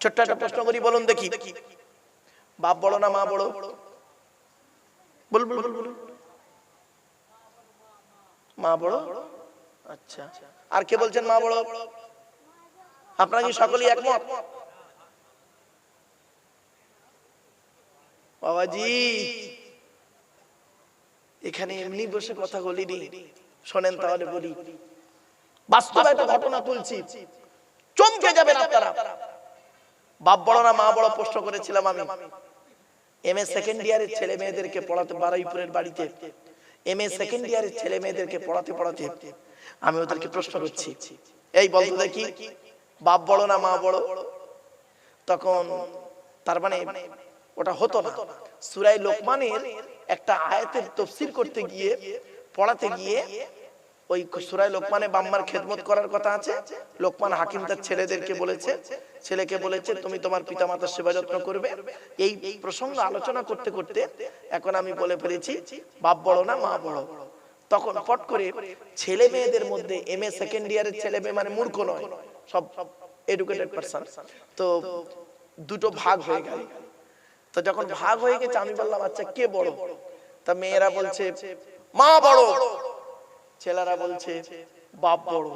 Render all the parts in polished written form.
ছোট্ট একটা প্রশ্ন করি, বলুন দেখি, বাপ বড় না মা বড়? বল বল বল বল। মা বড়। আচ্ছা, আর কে বলছেন মা বড়? আপনারা কি সকলেই একমত? বাবাজি এখানে এমনি বসে কথা বলিনি, শোনেন তাহলে বলি। বাস্তবে একটা ঘটনা তুলছি, চমকে যাবেন আপনারা। বাপ বড় না মা বড় প্রশ্ন করেছিলাম আমি এমএ সেকেন্ড ইয়ারের ছেলে মেয়েদেরকে পড়াতে, বারুইপুরের বাড়িতে এমএ সেকেন্ড ইয়ারের ছেলে মেয়েদেরকে পড়াতে পড়াতে আমি ওদেরকে প্রশ্ন করছি, এই বলতো দেখি বাপ বড় না মা বড়? তখন তার মানে ওটা হতো না। সূরা লোকমানের একটা আয়াতের তাফসীর করতে গিয়ে, পড়াতে গিয়ে, ওই সূরা লোকমানে বাম্মার খেদমত করার কথা আছে। লোকমান হাকিম তার ছেলেদেরকে বলেছে, ছেলেকে বলেছে তুমি তোমার পিতামাতার সেবা যত্ন করবে। এই প্রসঙ্গ আলোচনা করতে করতে এখন আমি বলে ফেলেছি বাপ বড় না মা বড়। তখন পট করে ছেলে মেয়েদের মধ্যে এমএ সেকেন্ড ইয়ারের ছেলে মেয়ে মানে মূর্খ নয়, সব এডুকেটেড পারসন, তো দুটো ভাগ হয়ে গেল। তো যখন ভাগ হয়ে গেছে আমি বললাম আচ্ছা কে বড়? তা মেয়েরা বলছে মা বড়, ছেলেরা বলছে বাপ বড়,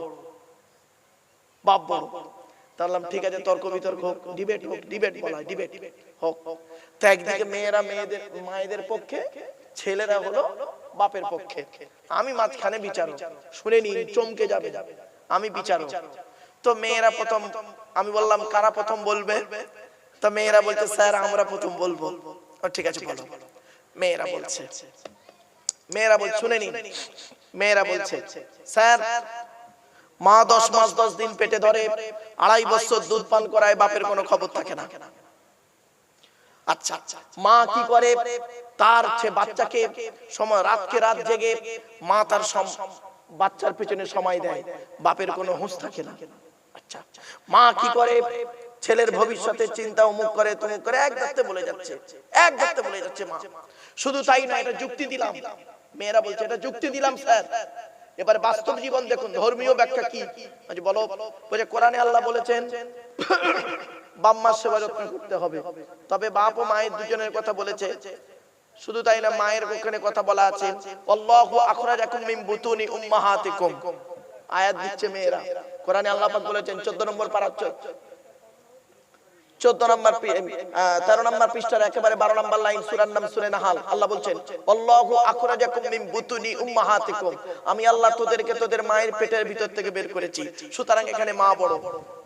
বাপ বড়। তাহলে ঠিক আছে, তর্ক বিতর্ক হোক, ডিবেট হোক, ডিবেট বলা হয়, ডিবেট হোক। তো একদিকে মেয়েরা মেয়েদের মায়েদের পক্ষে, ছেলেরা হলো বাপের পক্ষে, আমি মাঝখানে বিচারক। শুনে নিন, চমকে যাবে, আমি বিচারক। তো মেয়েরা প্রথম, আমি বললাম কারা প্রথম বলবে? তো মেয়েরা বলছে স্যার আমরা প্রথম বলবো। ঠিক আছে বলো। মেয়েরা বলছে, শুনে নিন, মেয়েরা বলছে স্যার মা 10 মাস 10 দিন পেটে ধরে, 2.5 বছর দুধ পান করায়, বাপের কোনো খবর থাকে না। আচ্ছা, মা কি করে? তার বাচ্চাকে সময়, রাতকে রাত জেগে মা তার বাচ্চার পেছনে সময় দেয়, বাপের কোনো হুঁশ থাকে না। আচ্ছা, মা কি করে? ছেলের ভবিষ্যতের চিন্তা, অমুক করে তমুক করে, এক ধাক্তে বলে যাচ্ছে মা। শুধু তাই না, এটা যুক্তি দিলাম। মেয়েরা বলছে এটা যুক্তি দিলাম স্যার। এবার বাস্তব জীবন দেখুন, ধর্মীয় ব্যাখ্যা কি বলো? বলে কোরআনে আল্লাহ বলেছেন বাপ মার সেবা যত্ন করতে হবে, তবে বাপ ও মায়ের দুজনের কথা বলেছে। শুধু তাই না, মায়ের ওখানে কথা বলা আছে আল্লাহু আখরাজাকুম মিন বুতুনি উম্মাহাতিকুম। আয়াত দিচ্ছে মেয়েরা, কোরআনে আল্লাহ পাক বলেছেন 14 নম্বর পারা, 14 নম্বর 13 নম্বর পৃষ্ঠার একেবারে 12 নম্বর লাইন, সূরার নাম সূরা নাহাল। আল্লাহ বলছেন আল্লাহু আখরাজাকুম মিন বুতুনি উম্মাহাতিকুম, আমি আল্লাহ তোদেরকে তোদের মায়ের পেটের ভিতর থেকে বের করেছি। সুতরাং এখানে মা বড়।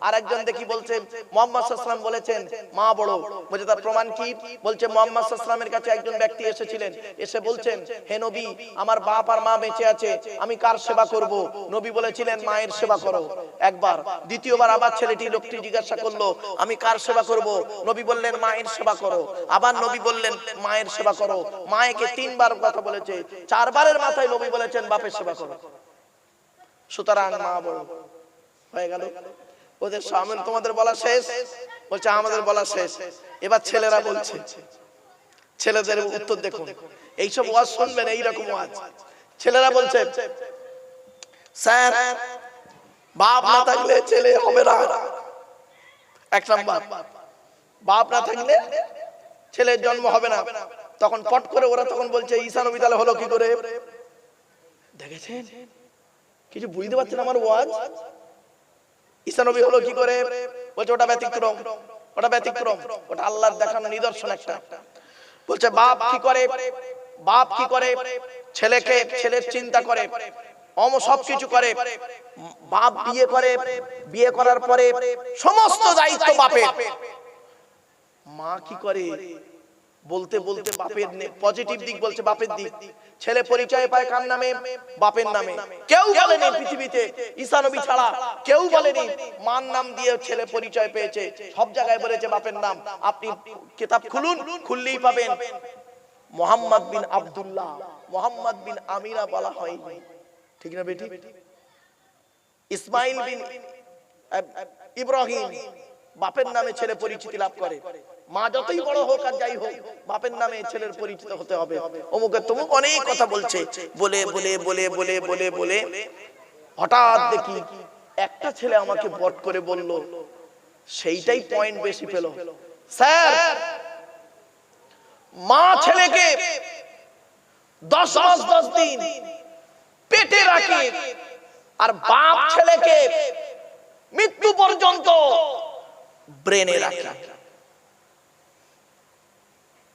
আরেকজন দেখি বলছে মুহাম্মদ সাল্লাল্লাহু আলাইহি ওয়াসাল্লাম বলেছেন মা বড়। বলে তার প্রমাণ কি? বলছে মুহাম্মদ সাল্লাল্লাহু আলাইহি ওয়াসাল্লামের কাছে একজন ব্যক্তি এসেছিলেন, এসে বলছেন হে নবী আমার বাপ আর মা বেঁচে আছে, আমি কার সেবা করব? নবী বলেছিলেন মায়ের সেবা করো একবার। দ্বিতীয়বার আবার লোকটি জিজ্ঞাসা করলো আমি কার সেবা করব? নবী বললেন মায়ের সেবা করো। আবার নবী বললেন মায়ের সেবা করো। মায়েকে 3 বার কথা বলেছে, 4 বারের মাথায় নবী বলেছেন বাপের সেবা করো। সুতরাং মা বড় হয়ে গেল। ওদের সামনে তোমাদের বলা শেষ? বলছে আমাদের বলা শেষ। এবার ছেলেরা বলছে, ছেলেদের উত্তর দেখুন। এইসব ওয়াজ শুনবেন, এইরকম ওয়াজ। ছেলেরা বলছে স্যার বাপ না থাকলে ছেলে হবে না। 1 নাম্বার, বাপ না থাকলে ছেলের জন্ম হবে না। তখন পট করে ওরা তখন বলছে ঈসা নবী তাহলে হলো কি করে? দেখেছেন, কিছু বুঝতে পারছেন আমার ওয়াজ? ঈসা নবী হলো কি করে? বলছে ওটা ব্যতিক্রম, ওটা ব্যতিক্রম, ওটা আল্লাহর দেখানো নিদর্শন একটা। বলছে বাপ কি করে? বাপ কি করে? ছেলেকে, ছেলের চিন্তা করে, সবকিছু করে। বাপ বিয়ে করে, বিয়ে করার পরে সমস্ত দায়িত্ব বাপের। মা কি করে? বলতে বলতে বাপের পজিটিভ দিক বলছে, বাপের দিক। ছেলে পরিচয় পায় কার নামে? বাপের নামে। কেউ বলেনি পৃথিবীতে ঈসা নবী ছাড়া, কেউ বলেনি মার নাম দিয়ে ছেলে পরিচয় পেয়েছে। সব জায়গায় বলেছে বাপের নাম। আপনি কিতাব খুলুন, খুললেই পাবেন মুহাম্মদ বিন আব্দুল্লাহ, মুহাম্মদ বিন আমিনা বলা হয়নি, ঠিক না বেটি? ইসমাইল বিন ইব্রাহিম, বাপের নামে ছেলে পরিচিতি লাভ করে। মা যতই বড় হোক আর যাই হোক, বাপের নামে ছেলের পরিচিত হতে হবে। অমুকে তমুক অনেক কথা বলছে, বলে বলে বলে বলে বলে বলে হঠাৎ দেখি একটা ছেলে আমাকে বট করে বলল সেইটাই পয়েন্ট বেশি পেল। স্যার, মা ছেলেকে 10 মাস 10 দিন পেটে রাখে, আর বাপ ছেলেকে মৃত্যু পর্যন্ত ব্রেনে রাখে।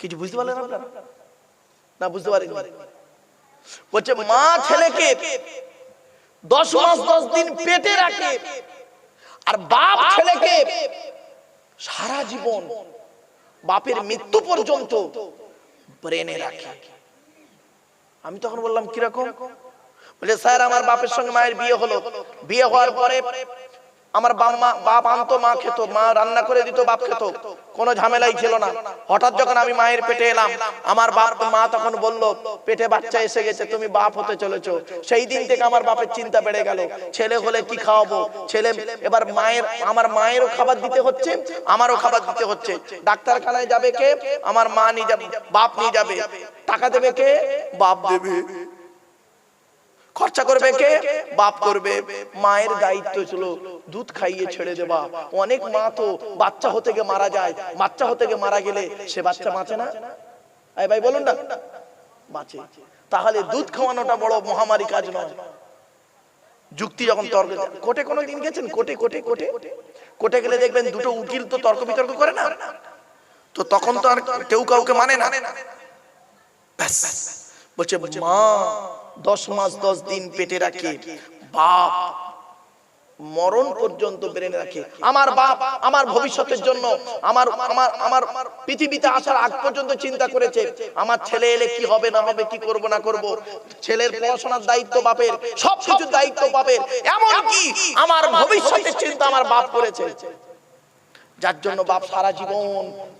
কিছু বুঝতে পারলেন আপনারা? না বুঝতে পারেন? বলছে মা ছেলেকে 10 মাস 10 দিন পেটে রাখে, আর বাপ ছেলেকে সারা জীবন বাপের মৃত্যু পর্যন্ত ব্রেনে রাখে। আমি তখন বললাম কিরকম? বলে স্যার, আমার বাপের সঙ্গে মায়ের বিয়ে হলো, বিয়ে হওয়ার পরে আমার বাপ আনতো, মা খেত, মা রান্না করে দিত, বাপ খেত, কোনো ঝামেলাই ছিল না। হঠাৎ যখন আমি মায়ের পেটে এলাম, আমার মা তখন বলল পেটে বাচ্চা এসে গেছে, তুমি বাপ হতে চলেছো। সেই দিন থেকে আমার বাপের চিন্তা বেড়ে গেল, ছেলে হলে কি খাওয়াবো, ছেলে এবার আমার মায়েরও খাবার দিতে হচ্ছে, আমারও খাবার দিতে হচ্ছে। ডাক্তারখানায় যাবে কে? আমার মা নিয়ে যাবে, বাপ নিয়ে যাবে। টাকা দেবে কে? বাপ দেবে। খরচা করবে কে? বাপ করবে। মায়ের দায়িত্ব ছিল দুধ খাইয়ে ছেড়ে দেবা। অনেক মা তো বাচ্চা হতে গিয়ে মারা যায়, বাচ্চা হতে গিয়ে মারা গেলে সে বাচ্চা বাঁচে না। এই ভাই বলুন না, বাঁচে। তাহলে দুধ খাওয়ানোটা বড় মহামারী কাজ নয়। যুক্তি যখন তর্ক, কোর্টে কোনো দিন গেছেন? কোর্টে গেলে দেখবেন দুটো উকিল তো তর্ক বিতর্ক করে না, তো তখন তো আর কেউ কাউকে মানে না। ব্যাস, বলছে মা 10 মাস 10 দিন পেটে রাখে, বাপ মরণ পর্যন্ত ব্রেনে রাখে। আমার বাপ আমার ভবিষ্যতের জন্য, আমার পৃথিবীতে আসার আগ পর্যন্ত চিন্তা করেছে, আমার ছেলে এলে কি হবে না হবে, কি করব না করব। ছেলের পড়াশোনার দায়িত্ব বাপের, সবকিছু দায়িত্ব বাপের, এমনকি আমার ভবিষ্যতের চিন্তা আমার বাপ করেছে। যার জন্য বাপ সারা জীবন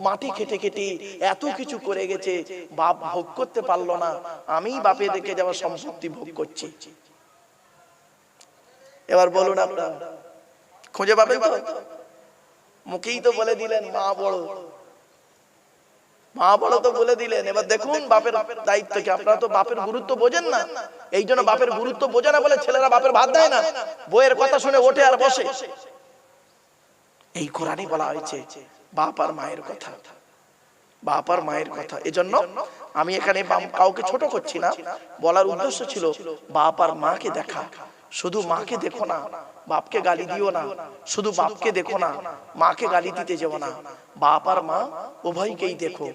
মাটি খেটে খেটে এত কিছু করে গেছে, বাপ ভোগ করতে পারলো না, আমি বাপে দেখে যাওয়া সম্পত্তি ভোগ করছি। এবার বলুন আপনারা খুঁজে পাবেন তো? মুখেই তো বলে দিলেন মা বড়, মা বড় তো বলে দিলেন। এবার দেখুন বাপের দায়িত্ব কি। আপনারা তো বাপের গুরুত্ব বোঝেন না, এই জন্য বাপের গুরুত্ব বোঝে না বলে ছেলেরা বাপের ভাত দেয় না, বইয়ের কথা শুনে ওঠে আর বসে। এই কোরআনে বলা হয়েছে বাপ আর মায়ের কথা, বাপ আর মায়ের কথা। এজন্য আমি এখানে কাউকে ছোট করছি না, বলার উদ্দেশ্য ছিল বাপ আর মাকে দেখা। শুধু মাকে দেখো না, বাপকে গালি দিও না। শুধু বাপকে দেখো না, মাকে গালি দিতে যেও না। বাপ আর মা উভয়কেই দেখো,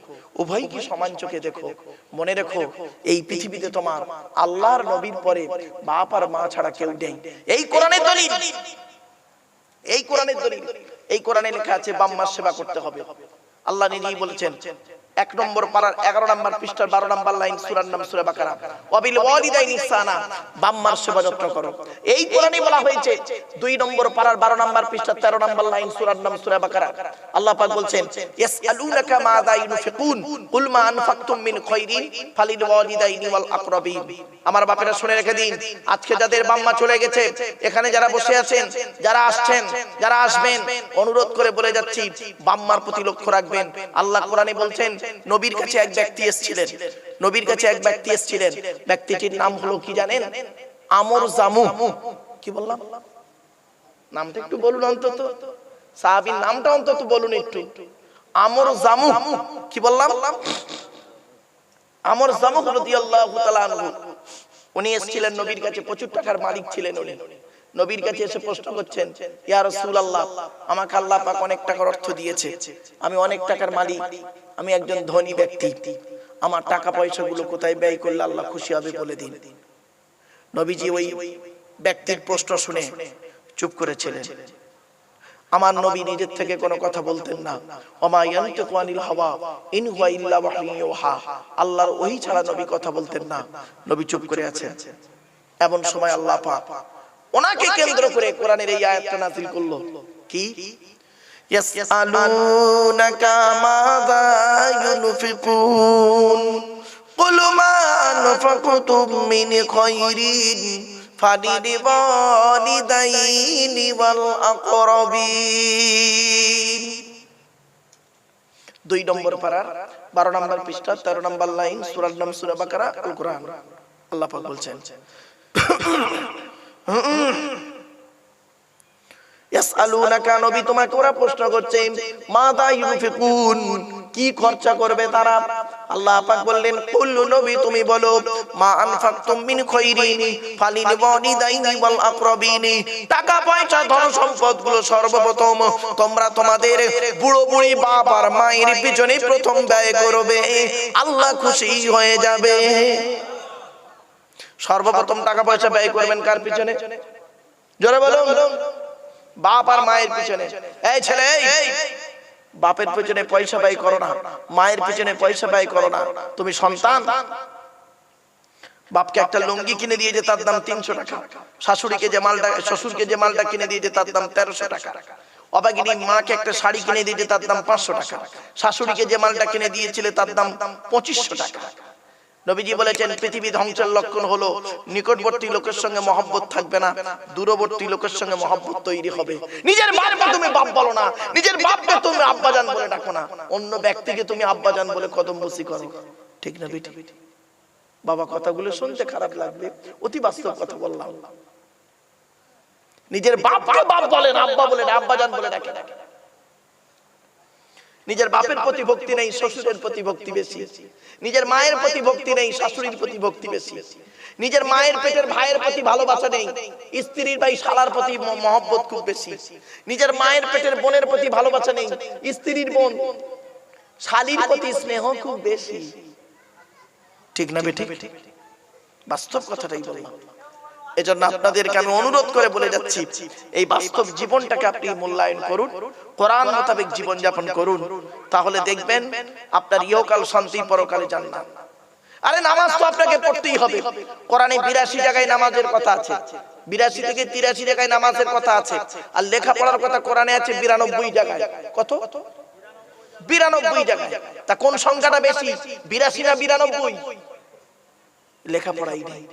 উভয়কে সমান চোখে দেখো। মনে রেখো এই পৃথিবীতে তোমার আল্লাহর নবীর পরে বাপ আর মা ছাড়া কেউ নেই। এই কোরআনের দলিল, এই কোরআনের দলিল। এই কোরআনে লেখা আছে বাপ মার সেবা করতে হবে। আল্লাহ নিজেই বলেছেন 1 নম্বর পারার 11 নম্বর পৃষ্ঠার 12 নম্বর লাইন, সূরার নাম সূরা বাকারা, ওয়াবিল ওয়ালিদাইনি ইহসানা, বাপ মার সেবা যত্ন করো। এই কোরআনে বলা হয়েছে 2 নম্বর পারার 12 নম্বর পৃষ্ঠার 13 নম্বর লাইন, সূরার নাম সূরা বাকারা। আল্লাহ পাক বলছেন ইয়াসআলুনাকা মাযা ইউনফিকুন কুল মা আনফাকতুম মিন খায়রিন ফালিল ওয়ালিদাইনি ওয়াল আকরাবিন। আমার বাপেরা শুনে রেখে দিন, আজকে যাদের বাপ মা চলে গেছে, এখানে যারা বসে আছেন, যারা আসছেন, যারা আসবেন, অনুরোধ করে বলে যাচ্ছি বাপ মার প্রতি লক্ষ্য রাখবেন। আল্লাহ কোরআনে বলছেন নবীর কাছে এক ব্যক্তি এসেছিলেন, নবীর কাছে এক ব্যক্তি এসেছিলেন, ব্যক্তিটির নাম হলো কি জানেন? আমর জামু। কি বললাম? নামটা একটু বলুন অন্তত, সাহাবীর নামটা অন্তত বলুন একটু। আমর জামু। কি বললাম? আমর জামু রাদিয়াল্লাহু তাআলা আনহু। উনি এসেছিলেন নবীর কাছে, প্রচুর টাকার মালিক ছিলেন উনি। নবীর কাছে এসে প্রশ্ন করছেন, ইয়া রাসূলুল্লাহ, আমাকে আল্লাহ পাক অনেক টাকার অর্থ দিয়েছে, আমি অনেক টাকার মালিক, আমি একজন ধনী ব্যক্তি, আমার টাকা পয়সাগুলো কোথায় ব্যয় করলে আল্লাহ খুশি হবে বলে দিন। নবীজি ওই ব্যক্তির প্রশ্ন শুনে চুপ করেছিলেন। আমার নবী নিজের থেকে কোনো কথা বলতেন না। ওমা ইয়ানতিকু আনিল হাওয়া ইন হুয়া ইল্লা ওয়াহয়ুন ইউহা। আল্লাহর ওহী ছাড়া নবী কথা বলতেন না। নবী চুপ করে আছেন। এমন সময় আল্লাহ পাক ওনাকে কেন্দ্র করে কোরআনের এই আয়াতটা নাযিল করলো। কি? ইয়াসআলুনাকা মাযা ইউনফিকুন কুল মা আনফাকতুম মিন খায়রিন ফালিল ওয়ালিদাইনি ওয়াল আকরাবিন। 2 নম্বর পারা 12 নম্বর পৃষ্ঠা 13 নম্বর লাইন, সূরার নাম সূরা বাকারা, আল কোরআন। আল্লাহ পাক বলছেন ইয়াসআলুনাকা নবী তোমাকে ওরা প্রশ্ন করছে মাযা ইউনফিকুন কি খরচা করবে তারা। আল্লাহ পাক বললেন কুল নবী তুমি বলো মা আনফাকতুম মিন খায়রিন ফালিল ওয়ালিদাইনি ওয়াল আকরাবিন, টাকা পয়সা ধন সম্পদগুলো সর্বপ্রথম তোমরা তোমাদের বুড়ো বুড়ি বাপ আর মায়ের পিছনে প্রথম ব্যয় করবে, আল্লাহ খুশি হয়ে যাবে। সর্বপ্রথম টাকা পয়সা ব্যয় করবেন কার পিছনে? জোরে বলুন। বাপ আর মায়ের পিছনে। এই ছেলে, এই বাপের পিছনে পয়সা ব্যয় করো না, মায়ের পিছনে পয়সা ব্যয় করো না। তুমি সন্তান, বাপকে একটা লুঙ্গি কিনে দিয়েছে তার দাম 300 টাকা, শাশুড়িকে যে মালটা শ্বশুরকে যে মালটা কিনে দিয়েছে তার দাম 1300 টাকা, অবাগিনী মাকে একটা শাড়ি কিনে দিয়েছে তার দাম 500 টাকা, শাশুড়িকে যে মালটা কিনে দিয়েছিল তার দাম 2500 টাকা। নবীজি বলেছেন পৃথিবী ধ্বংসের লক্ষণ হলো নিকটবর্তী লোকের সঙ্গে মহব্বত থাকবে না, দূরবর্তী লোকের সঙ্গে মহব্বত তৈরি হবে। নিজের বাপকে তুমি বাপ বলো না, নিজের বাপকে তুমি আব্বাজান বলে ডাকো না, অন্য ব্যক্তিকে তুমি আব্বাজান বলে কদম বসি করো, ঠিক না বেটি? বাবা কথাগুলো শুনতে খারাপ লাগবে, অতি বাস্তব কথা বললাম। নিজের বাপকে বাপ বলে না, আব্বা বলে না, আব্বাজান বলে ডাকে। নিজের বাপের প্রতি ভক্তি নেই, শ্বশুরের প্রতি ভক্তি বেশি। নিজের মায়ের প্রতি ভক্তি নেই, শাশুড়ির প্রতি ভক্তি বেশি। নিজের মায়ের পেটের ভাইয়ের প্রতি ভালোবাসা নেই, স্ত্রীর ভাই শালার প্রতি মহব্বত খুব বেশি। নিজের মায়ের পেটের বোনের প্রতি ভালোবাসা নেই, স্ত্রীর বোন শালীর প্রতি স্নেহ খুব বেশি, ঠিক না বেটি? বাস্তব কথাটাই বললাম। এজন্য আপনাদেরকে আমি অনুরোধ করে বলে যাচ্ছি, এই বাস্তব জীবনটাকে আপনি মূল্যায়ন করুন, কোরআন মোতাবেক জীবন যাপন করুন, তাহলে দেখবেন আপনার ইহকাল শান্তি, পরকালে জান্নাত। আরে নামাজ তো আপনাকে পড়তেই হবে। কোরআনে 82 জায়গায় নামাজের কথা আছে, 82 থেকে 83 জায়গায় নামাজের কথা আছে। আর লেখাপড়ার কথা কোরআনে আছে 92 জায়গায়। কত? 92 জায়গায়। তা কোন সংখ্যাটা বেশি, 82 না 92? লেখাপড়াই নেই।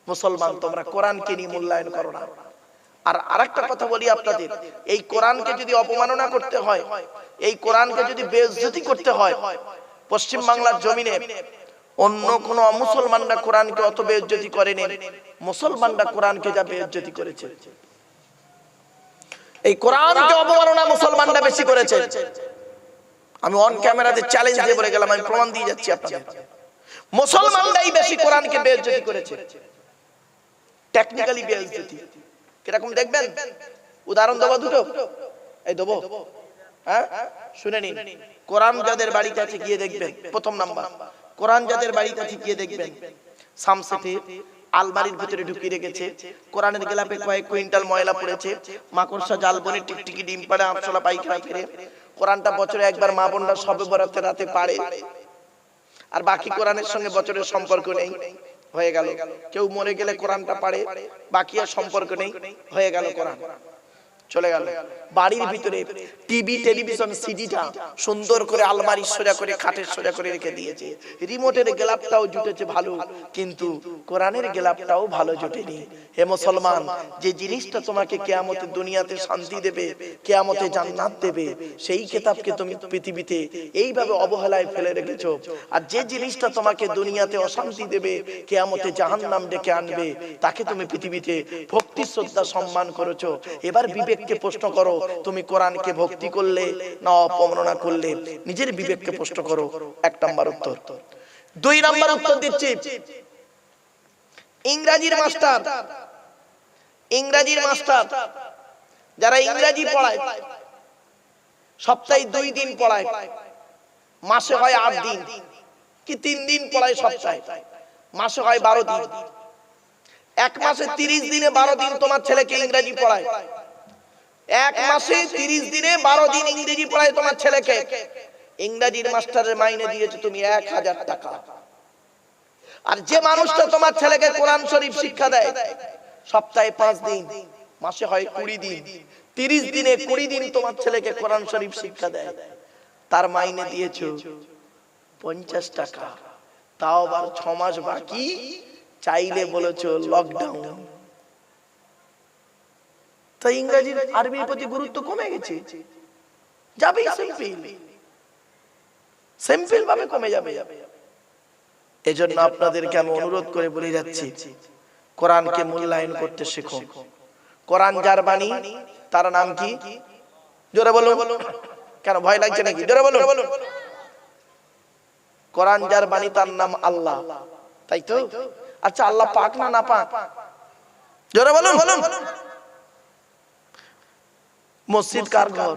মুসলমান তোমরা কোরআনকে নিয়ে মূল্যায়ন করো না। আর আরেকটা কথা বলি আপনাদের, এই কোরআনকে যদি অপমাননা করতে হয়, এই কোরআনকে যদি বেইজ্জতি করতে হয়, পশ্চিম বাংলার জমিনে অন্য কোন মুসলমানরা কোরআনকে অত বেইজ্জতি করেনি, মুসলমানরা কোরআনকে যা বেইজ্জতি করেছে। এই কোরআনকে অপমাননা মুসলমানরা বেশি করেছে। আমি অন ক্যামেরাতে চ্যালেঞ্জ দিয়ে বলে গেলাম, আমি প্রমাণ দিয়ে যাচ্ছি আপনাদের। মুসলমানরাই বেশি কোরআনকে বেইজ্জতি করেছে, টেকনিক্যালি বেইজ্জতি। কিরকম দেখবেন? উদাহরণ দেবো দুটো, এই দেবো, হ্যাঁ শুনে নিন। কোরআন যাদের বাড়িতে আছে গিয়ে দেখবেন, প্রথম নাম্বার, কোরআন যাদের বাড়িতে আছে গিয়ে দেখবেন সামসেতে আলমারির ভিতরে ঢুকিয়ে রেখেছে, কোরআনের গেলাপে কয়েক কুইন্টাল ময়লা পড়েছে, মাকড়সা জাল বনে টিকটিকি ডিম পাড়ে, আমসলা পায়খানা ফেরে। কোরআনটা বছরে একবার মা বোনরা সবে বরাতে রাতে পাড়ে, আর বাকি কোরআনের সঙ্গে বছরের সম্পর্ক নেই, হয়ে গেল। কেউ মরে গেলে কোরআনটা পাড়ে, বাকি আর সম্পর্ক নেই, হয়ে গেল কোরআন, চলে গেল। বাড়ির ভিতরে টিভি, টেলিভিশন, সিডিটা সুন্দর করে আলমারি সোজা করে, খাটের সোজা করে রেখে দিয়েছে। রিমোটের গেলাপটাও জুটেছে ভালো, কিন্তু কোরআনের গেলাপটাও ভালো জুটেনি। হে মুসলমান, যে জিনিসটা তোমাকে কিয়ামতে দুনিয়াতে শান্তি দেবে, কিয়ামতে জান্নাত দেবে, সেই কিতাবকে তুমি পৃথিবীতে এইভাবে অবহেলায় ফেলে রেখেছো। আর যে জিনিসটা তোমাকে দুনিয়াতে অশান্তি দেবে, কিয়ামতে জাহান্নাম ডেকে আনবে, তাকে তুমি পৃথিবীতে ভক্তি, শ্রদ্ধা, সম্মান করেছো। এবার বিবেককে প্রশ্ন করো, তুমি কোরআনকে ভক্তি করলে না অপমাননা করলে? নিজের বিবেককে প্রশ্ন করো। 1 নাম্বার উত্তর। 2 নাম্বার উত্তর দিচ্ছি, ইংরেজির মাস্টার, যারা ইংরেজি পড়ায়, সপ্তাহে 2 দিন পড়ায়, মাসে হয় 8 দিন কি 3 দিন পড়ায়, সপ্তাহে মাসে হয় 12 দিন। 1 মাসে 30 দিনে 12 দিন তোমার ছেলেকে ইংরেজি পড়ায়। 1 মাসে 30 দিনে 12 দিন ইংরেজি পড়ায় তোমার ছেলেকে। ইংরেজির মাস্টারের মাইনে দিয়েছো তুমি 1000 টাকা। আর যে মানুষটা তোমার ছেলেকে কোরআন শরীফ শিক্ষা দেয়, সপ্তাহে 5 দিন, মাসে হয় 20 দিন, 30 দিনে 20 দিন তোমার ছেলেকে কোরআন শরীফ শিক্ষা দেয়, তার মাইনে দিয়েছো 50 টাকা। তাও আবার 6 মাস বাকি, চাইলে বলেছো লকডাউন। তাই ইংরেজির, আরবির প্রতি গুরুত্ব কমে গেছে, যাবে সিম্পল ভাবে কমে যাবে। এজন্য আপনাদেরকে আমি অনুরোধ করে বলে যাচ্ছি, কোরআনকে মূল্যায়ন করতে শেখো। কোরআন যার বাণী, তার নাম কি? জোরে বলুন। কেন ভয় লাগছে নাকি? জোরে বলুন। কোরআন যার বাণী তার নাম আল্লাহ, তাই তো? আচ্ছা আল্লাহ পাক না নাপাক? জোরে বলুন। মসজিদ কার ঘর?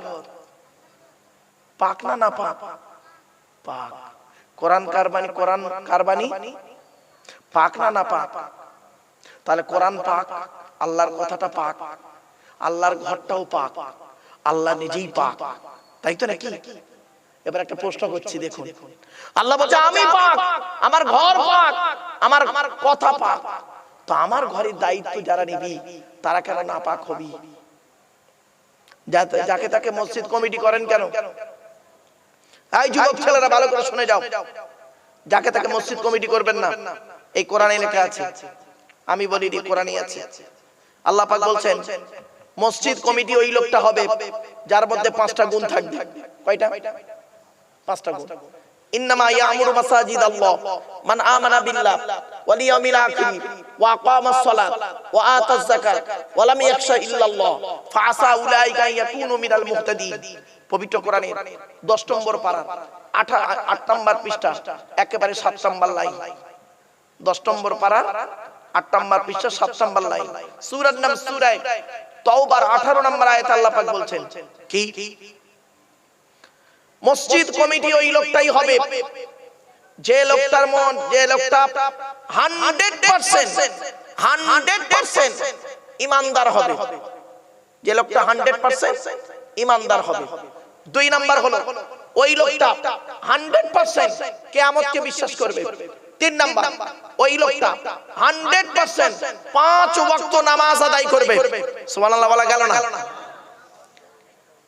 পাক না নাপাক? পাক। কোরআন কার বাণী? কোরআন কার বাণী? পাক না নাপাক? তাহলে কোরআন পাক, আল্লাহর কথাটা পাক, আল্লাহর ঘরটাও পাক, আল্লাহ নিজেই পাক, তাই তো নাকি? এবার একটা প্রশ্ন করছি, দেখুন। আল্লাহ বলছে আমি পাক, আমার ঘর পাক, আমার কথা পাক। তো আমার ঘরের দায়িত্ব যারা নিবি তারা কেন না পাক হবি? যাকে তাকে মসজিদ কমিটি করেন কেন? এই যুবক ছেলেরা ভালো করে শুনে যাও, যাকে তাকে মসজিদ কমিটি করবেন না, এই কোরআনে লেখা আছে। আমি বলি কোরআনই আছে। আল্লাহ পাক বলছেন মসজিদ কমিটি ওই লোকটা হবে যার মধ্যে 5টা গুণ থাকবে। কয়টা? 5টা গুণ। ইন্নামা ইয়ামুরু মাসাজিদাল্লাহ মান আমানা বিল্লাহ ওয়াল ইয়াউমিল আখির ওয়া আকামাস সালাত ওয়া আতাজ যাকাত ওয়া লাম ইয়াখশা ইল্লাল্লাহ ফাআসা উলাইকা ইয়াকুনু মিনাল মুহতাদিন। পবিত্র কোরআনের 10 নম্বর পারা 8 নম্বর পৃষ্ঠা একেবারে 7 নম্বর লাইন। 10 নম্বর পারা 8 নম্বর পৃষ্ঠা 7 নম্বর লাইন। সূরার নাম সূরা তাওবার 18 নম্বর আয়াতে আল্লাহ পাক বলছেন কি? মসজিদ কমিটি ওই লোকটাই হবে যে লোকটার মন, যে লোকটা 100% ঈমানদার হবে, যে লোকটা 100% ঈমানদার হবে। 2 নাম্বার হলো ওই লোকটা 100% কিয়ামতকে বিশ্বাস করবে। 3 নাম্বার ওই লোকটা 100% 5 ওয়াক্ত নামাজ আদায় করবে। সুবহানাল্লাহ বলা গেল না?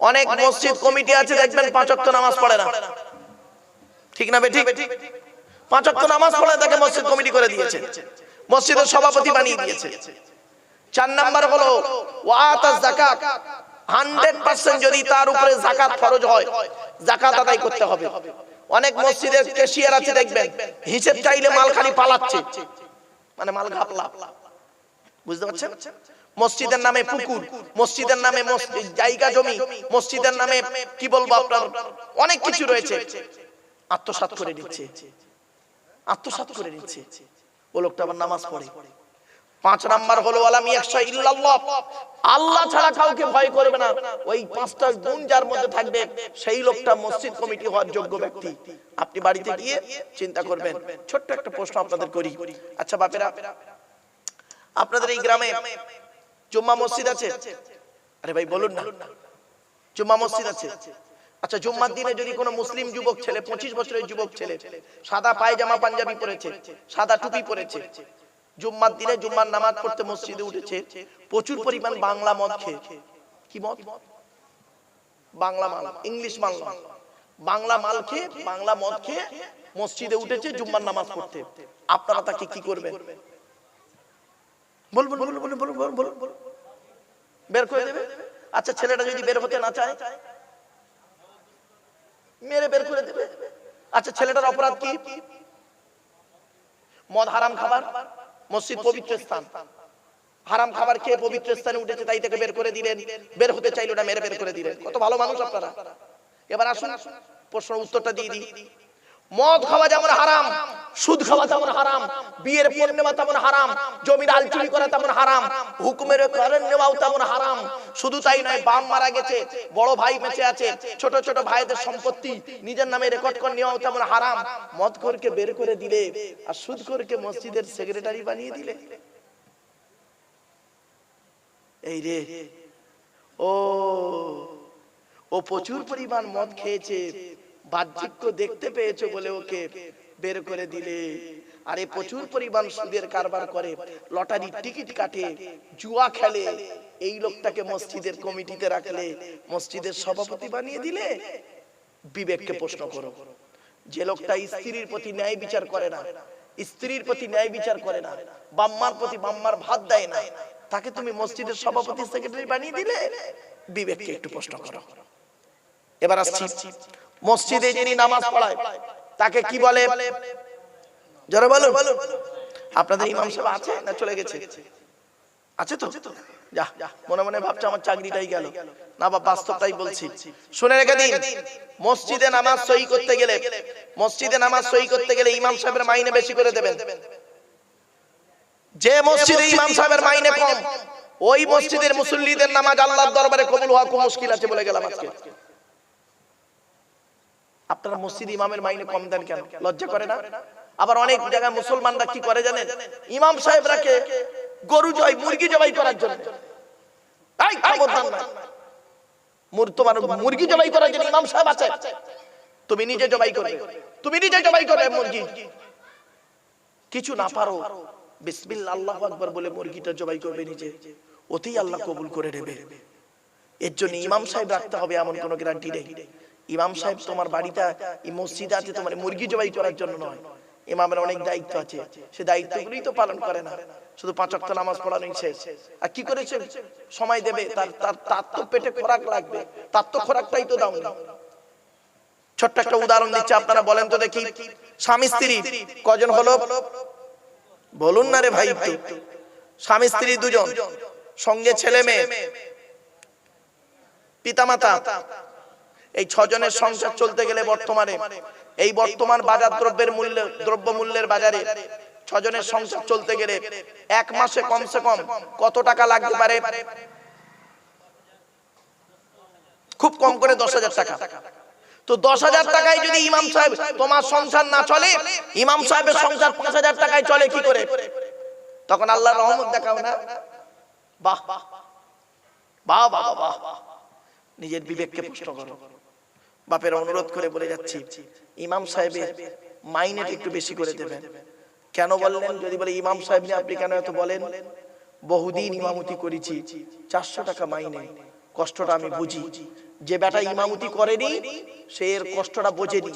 অনেক মসজিদ কমিটি আছে দেখবেন 5 ওয়াক্ত নামাজ পড়ে না, ঠিক না বেঠিক? 5 ওয়াক্ত নামাজ পড়ে তাকে মসজিদ কমিটি করে দিয়েছে, মসজিদের সভাপতি বানিয়ে দিয়েছে। 4 নাম্বার হলো ওয়াতাজ যাকাত, 100% যদি তার উপরে যাকাত ফরজ হয় যাকাত আদায় করতে হবে। অনেক মসজিদের ক্যাশিয়ার আছে দেখবেন হিসাব চাইলে মাল খালি পালাচ্ছে, মানে মাল ঘাপলা, বুঝতে পারছেন? মসজিদের নামে পুকুর, মসজিদের নামে জায়গা জমি, মসজিদের নামে কি বলবো আপনার অনেক কিছু রয়েছে, আত্মসাৎ করে নিচ্ছে, আত্মসাৎ করে নিচ্ছে। ও লোকটা আবার নামাজ পড়ে। 5 নাম্বার হলো ওয়ালাম ইয়াখশা ইল্লাল্লাহ, আল্লাহ ছাড়া কাউকে ভয় করবে না। ওই 5টা গুণ যার মধ্যে থাকবে সেই লোকটা মসজিদ কমিটি হওয়ার যোগ্য ব্যক্তি। আপনি বাড়িতে গিয়ে চিন্তা করবেন। ছোট্ট একটা প্রশ্ন আপনাদের করি। আচ্ছা বাপেরা, আপনাদের এই গ্রামে জুম্মা মসজিদ আছে? আরে ভাই বলুন না, জুম্মা মসজিদ আছে? আচ্ছা জুম্মার দিনে যদি কোনো মুসলিম যুবক ছেলে, 25 বছরের যুবক ছেলে, সাদা পায়জামা পাঞ্জাবি পরেছে, সাদা টুপি পরেছে, জুম্মার দিনে জুম্মার নামাজ পড়তে মসজিদে উঠেছে, প্রচুর পরিমাণ বাংলা মদ খেয়ে, কি মদ? বাংলা মাল, ইংলিশ মাল নয়, বাংলা মাল খেয়ে, বাংলা মদ খেয়ে মসজিদে উঠেছে জুম্মার নামাজ পড়তে, আপনারা তাকে কি করবেন? বলুন বলুন বলুন বলুন বলুন বলুন, বের করে দেবে? আচ্ছা ছেলেটা যদি বের হতে না চায়, মেরে বের করে দেবে। আচ্ছা ছেলেটার অপরাধ কি? মদ হারাম খাবার, মসজিদ পবিত্র স্থান, হারাম খাবার খেয়ে পবিত্র স্থানে উঠেছে, তাই তাকে বের করে দিলেন। বের হতে চাইলো না, মেরে বের করে দিলেন। কত ভালো মানুষ আপনারা। এবার আসুন প্রশ্নের উত্তরটা দিয়ে দিই। মদ খাওয়া যেমন হারাম, সুদ খাওয়া যেমন হারাম, বিয়ের পণ নেওয়া তেমন হারাম, জমির আল চুরি করা তেমন হারাম, হুকুমের কারণ নেওয়াও তেমন হারাম। শুধু তাই নয়, বাপ মারা গেছে, বড় ভাই বেঁচে আছে, ছোট ছোট ভাইদের সম্পত্তি নিজের নামে রেকর্ড করে নেওয়াও তেমন হারাম। মদখোরকে বের করে দিলে আর সুদখোরকে মসজিদের সেক্রেটারি বানিয়ে দিলে। এই রে, ও প্রচুর পরিমাণ মদ খেয়েছে, বাহ্যিক দেখতে পেয়েছো বলে ওকে বের করে দিলে। আরে প্রচুর পরিমাণ সুদের কারবার করে, লটারি টিকিট কাটে, জুয়া খেলে, এই লোকটাকে মসজিদের কমিটিতে রাখলে, মসজিদের সভাপতি বানিয়ে দিলে। বিবেককে প্রশ্ন করো। যে লোকটা স্ত্রীর প্রতি ন্যায় বিচার করে না, স্ত্রীর প্রতি ন্যায় বিচার করে না, বাম্মার প্রতি বাম্মার ভাত দেয় না, তাকে তুমি মসজিদের সভাপতি সেক্রেটারি বানিয়ে দিলে। বিবেককে একটু প্রশ্ন করো। এবার আসছি, মসজিদে যিনি নামাজ পড়ায় তাকে কি বলে? জোরে বলুন। আপনাদের ইমাম সাহেব আছে না চলে গেছে? আছে তো? যা মনে মনে ভাবছে আমার চাকরিটাই গেল না, বা বাস্তবটাই বলছি, শুনে রেখে দিন। মসজিদে নামাজ সহি করতে গেলে ইমাম সাহেবের মাইনে বেশি করে দেবেন। যে মসজিদে ইমাম সাহেবের মাইনে কম, ওই মসজিদের মুসল্লিদের নামাজ আল্লাহর দরবারে কবুল হওয়া খুব মুশকিল আছে বলে গেলাম আজকে। আপনারা মসজিদ ইমামের মাইনে কম দেন কেন? লজ্জা করে না? আবার অনেক জায়গায় মুসলমানরা কি করে জানেন, ইমাম সাহেবরাকে গরু জবাই, মুরগি জবাই করার জন্য, এই খবরদার না, মুরগি জবাই করার জন্য ইমাম সাহেব আছে, তুমি নিজে জবাই করবে মুরগি। কিছু না পারো, বিসমিল্লাহ আল্লাহু আকবার বলে মুরগিটা জবাই করবে নিজে, ওতেই আল্লাহ কবুল করে নেবে। এর জন্য ইমাম সাহেব রাখতে হবে এমন কোনো গ্যারান্টি নেই। ইমাম সাহেব তোমার বাড়িটা, এই মসজিদ আছে তোমার মুরগি জবাই করার জন্য নয়। ইমামের অনেক দায়িত্ব আছে, সে দায়িত্বগুলোই তো পালন করে না, শুধু 5 ওয়াক্ত নামাজ পড়ানোই শেষ। আর কি করেছে সময় দেবে? তার তো পেটে খোরাক লাগবে, তার তো খোরাকটাই তো দাও না। ছোট্ট একটা উদাহরণ দিচ্ছি, আপনারা বলেন তো দেখি, স্বামী স্ত্রী কজন হলো? বলুন না রে ভাই, স্বামী স্ত্রী দুজন, সঙ্গে ছেলে মেয়ে, পিতামাতা, এই 6 জনের সংসার চলতে গেলে বর্তমানে এই বর্তমান বাজার দ্রব্য মূল্যের বাজারে 6 জনের সংসার চলতে গেলে এক মাসে কমসে কম কত টাকা লাগতে পারে? খুব কম করে 10,000 টাকা। তো 10,000 টাকায় যদি ইমাম সাহেব, তোমার সংসার না চলে, ইমাম সাহেবের সংসার 5,000 টাকায় চলে কি করে? তখন আল্লাহর রহমত দেখাও না? বাহ বাহ বাহ বাহ বাহ। নিজের বিবেককে প্রশ্ন করো। বাপের অনুরোধ করে বলে যাচ্ছি, ইমাম সাহেবের মাইনেটা একটু বেশি করে দেবেন। কেন বললেন? যদি বলে ইমাম সাহেব নিয়ে আপনি কেন এত বলেন? বহুদিন ইমামতি করেছি, 400 টাকা মাইনে, কষ্টটা আমি বুঝি। যে বেটা ইমামতি করেনি সে এর কষ্টটা বোঝেনি।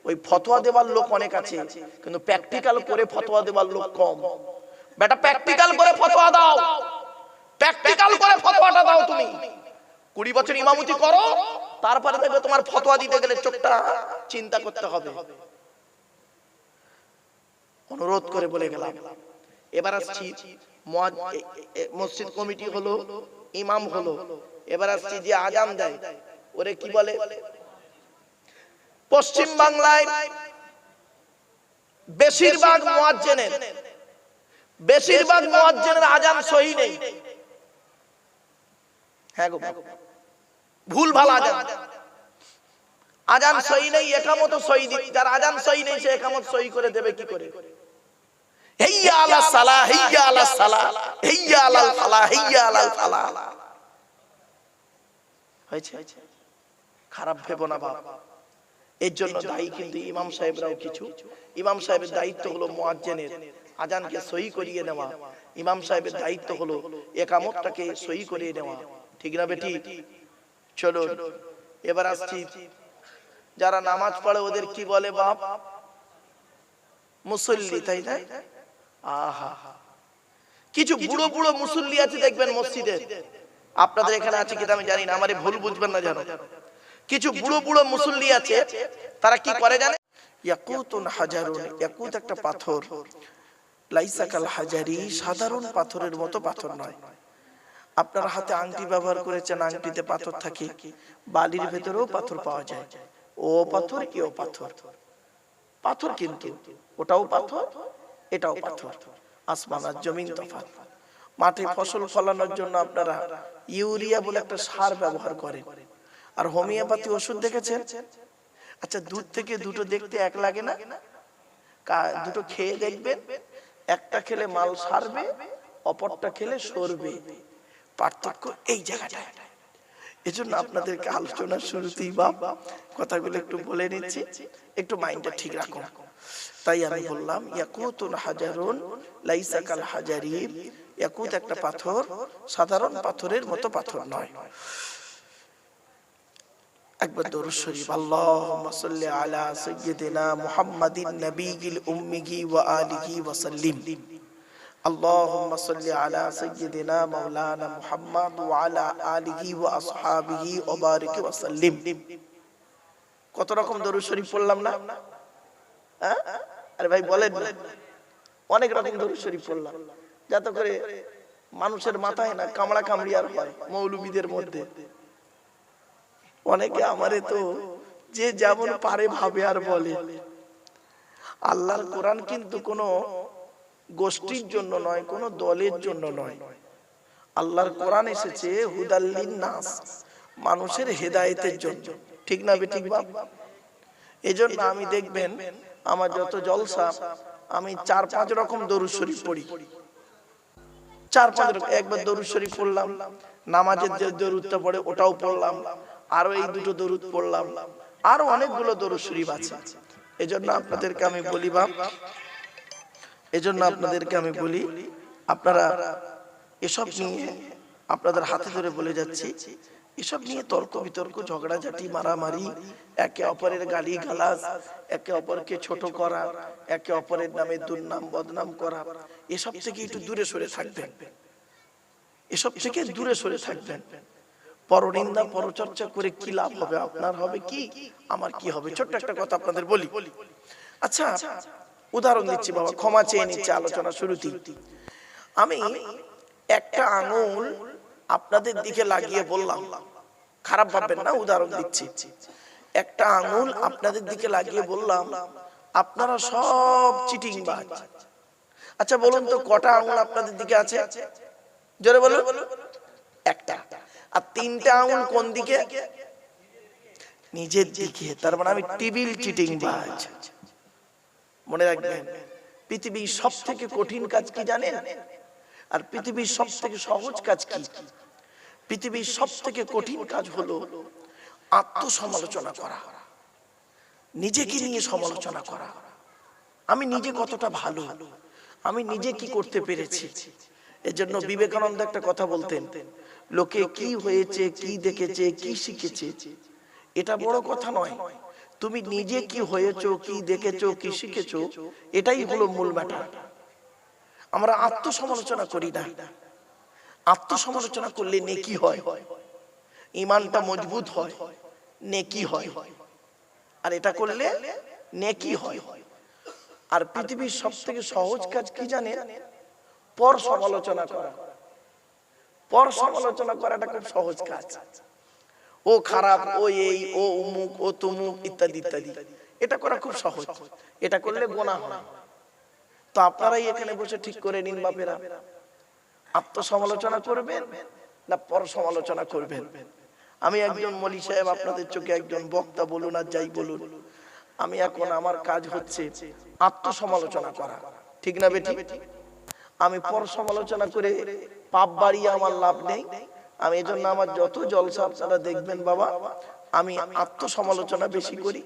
ওই ফতোয়া দেওয়ার লোক অনেক আছে, কিন্তু প্র্যাকটিক্যাল করে ফতোয়া দেওয়ার লোক কম। বেটা প্র্যাকটিক্যাল করে ফতোয়া দাও, প্র্যাকটিক্যাল করে ফতোয়াটা দাও। তুমি 20 বছর ইমামতি করো, তারপরে দেখবে তোমার ফতোয়া দিতে গেলে চোখটা চিন্তা করতে হবে। অনুরোধ করে বলে গেলাম। এবার আসছি, মসজিদ কমিটি হলো, ইমাম হলো, এবার আসছি যে আজান দেয়, ওরে কি বলে? পশ্চিম বাংলায় বেশিরভাগ মুয়াজ্জিনের আজান সহি নেই। হ্যাঁ গো, ভুল ভাল আজান সহি নেই, একামত সহি নেই। যার আজান সহি নেই সে একামত সহি করে দেবে কি করে? হাইয়া আলাস সালাহ, হাইয়া আলাস সালাহ, হাইয়া আলাল ফালাহ, হাইয়া আলাল ফালাহ। হয়েছে? খারাপ ভেবো না বাপ। এর জন্য দায়ী কিন্তু ইমাম সাহেবরাও কিছু। ইমাম সাহেবের দায়িত্ব হলো মুয়াজ্জিনের আজানকে সহি করিয়ে নেওয়া, ইমাম সাহেবের দায়িত্ব হলো একামতটাকে সহি করিয়ে নেওয়া। ঠিক না বেটি? চলো এবার আসছি, যারা নামাজ পড়ে ওদের কি বলে বাপ? মুসল্লি, তাই না? আহা, কিছু বুড়ো বুড়ো মুসল্লি আছে দেখবেন মসজিদে, আপনাদের এখানে আছে কিনা আমি জানি না, আমারে ভুল বুঝবেন না জানো। কিছু বুড়ো বুড়ো মুসল্লি আছে, তারা কি করে জানে? ইয়াকুতুন হাজারুন, ইয়াকুত একটা পাথর, লাইসা কাল হাজারি, সাধারণ পাথরের মতো পাথর নয়। আপনার হাতে আংটি ব্যবহার করেছেন, আংটিতে পাথর থাকে, বালির ভেতরেও পাথর পাওয়া যায়। ও পাথর কি? ও পাথর, পাথর কিন্তু ওটাও পাথর, এটাও পাথর, আসমান আর জমিন তফাৎ। মাঠে ফসল ফলানোর জন্য আপনারা ইউরিয়া বলে একটা সার ব্যবহার করেন, আর হোমিওপ্যাথি ওষুধ দেখেছেন? আচ্ছা, দুধ থেকে দুটো দেখতে এক লাগে না? দুটো খেয়ে দেখবেন, একটা খেলে মাল সারবে, অপরটা খেলে সরবে। পার্থক্য এই জায়গাটায়। এজন্য আপনাদেরকে আলোচনার শুরুতেই বাপ কথাগুলো একটু বলে নিচ্ছি, একটু মাইন্ডটা ঠিক রাখুন। তাই আমি বললাম ইয়াকুতুন হাজারুন লাইসা কাল হাজারি, ইয়াকুত একটা পাথর, সাধারণ পাথরের মতো পাথর নয়। একবার দরুদ শরীফ, আল্লাহুম্মা সাল্লি আলা সাইয়্যিদিনা মুহাম্মাদিন নবিয়্যিল উম্মিয়্যি ওয়া আলিহি ওয়া সাল্লিম। اللهم صل على سيدنا مولانا محمد وعلى آله وأصحابه وبارك وسلم। কত রকম দরুদ শরীফ পড়লাম না? আরে ভাই বলেন, অনেক রকম দরুদ শরীফ পড়লাম, যাতে করে মানুষের মাথায় না কামড়া কামড়ি আর হয় মৌলবীদের মধ্যে। অনেকে আমারে তো যে যেমন পারে ভাবে আর বলে। আল্লাহর কোরআন কিন্তু কোনো গোষ্ঠীর জন্য নয়, কোনো দলের জন্য নয়। আল্লাহর কোরআন এসেছে হুদাল্লিন নাস, মানুষের হেদায়েতের জন্য। ঠিক না বেঠিক বাপ? এজন্য আমি দেখবেন আমার যত জলসা আমি 4-5 রকম দরুদ শরীফ পড়ি। 4-5 রকম। একবার দরুদ শরীফ পড়লাম, নামাজের যে দরুদটা পড়ে ওটাও পড়লাম, আরো এই দুটো দরুদ পড়লাম, আরো অনেকগুলো দরুদ শরীফ আছে। এজন্য আপনাদেরকে আমি বলি বাপ, এজন্য আপনাদেরকে আমি বলি, আপনারা এসব নিয়ে আপনাদের হাতে ধরে বলে যাচ্ছি, এসব নিয়ে তর্ক বিতর্ক, ঝগড়াঝাটি, মারামারি, একে অপরের গালি গালাজ, একে অপরকে ছোট করা, একে অপরের নামে দুর্নাম বদনাম করা, এসব থেকে একটু দূরে সরে থাকবেন। এসব থেকে দূরে সরে থাকবেন। পরনিন্দা পরচর্চা করে কি লাভ হবে? আপনার হবে কি, আমার কি হবে? ছোট্ট একটা কথা আপনাদের বলি। আচ্ছা, উদাহরণ দিচ্ছি বাবা, ক্ষমা চেয়ে নিচ্ছে আলোচনা শুরুতেই। আমি একটা আঙুল আপনাদের দিকে লাগিয়ে বললাম, খারাপ ভাববেন না, উদাহরণ দিচ্ছি। একটা আঙুল আপনাদের দিকে লাগিয়ে বললাম আপনারা সব চিটিংবাজ। আচ্ছা বলুন তো কটা আঙুল আপনাদের দিকে আছে? জোরে বলুন। একটা। আর 3টা আঙুল কোন দিকে? নিজের দিকে। তার মানে আমি টিবিল চিটিংবাজ। মনে রাখবেন, পৃথিবীর সব থেকে কঠিন কাজ কি জানেন? আর পৃথিবীর সব থেকে সহজ কাজ কি? পৃথিবীর সব থেকে কঠিন কাজ হলো আত্মসমালোচনা করা, নিজেকে নিয়ে সমালোচনা করা। আমি নিজে কতটা ভালো, আমি নিজে কি করতে পেরেছি। এজন্য বিবেকানন্দ একটা কথা বলতেন, লোকে কি হয়েছে, কি দেখেছে, কি শিখেছে, এটা বড় কথা নয়। তুমি নিজে কি হয়েছো, কি দেখেছো, কি শিখেছো, এটাই হলো মূল ম্যাটার। আমরা আত্মসমালোচনা করি না। আত্মসমালোচনা করলে নেকি হয়, ঈমানটা মজবুত হয়, নেকি হয়। আর এটা করলে নেকি হয়। আর পৃথিবীর সবথেকে সহজ কাজ কি জানেন? পর সমালোচনা করা। পর সমালোচনা করাটা খুব সহজ কাজ। ও খারাপ, ও এই, ও অমুক, ও তমুক, ইত্যাদি ইত্যাদি। এটা করা খুব সহজ। এটা করলে গুনাহ হয়। তো আপনারাই এখানে বসে ঠিক করে নিন বাপেরা, আত্মসমালোচনা করবেন না পর সমালোচনা করবেন? আমি একজন মলি সাহেব, আপনাদের চোখে একজন বক্তা বলুন আর যাই বলুন, আমি এখন আমার কাজ হচ্ছে আত্মসমালোচনা করা। ঠিক না বেটি? আমি পর সমালোচনা করে পাপ বাড়িয়ে আমার লাভ নেই। আমি এজন্য আমার যত জলসা আপনারা দেখবেন বাবা, আমি আত্মসমালোচনা বেশি করি,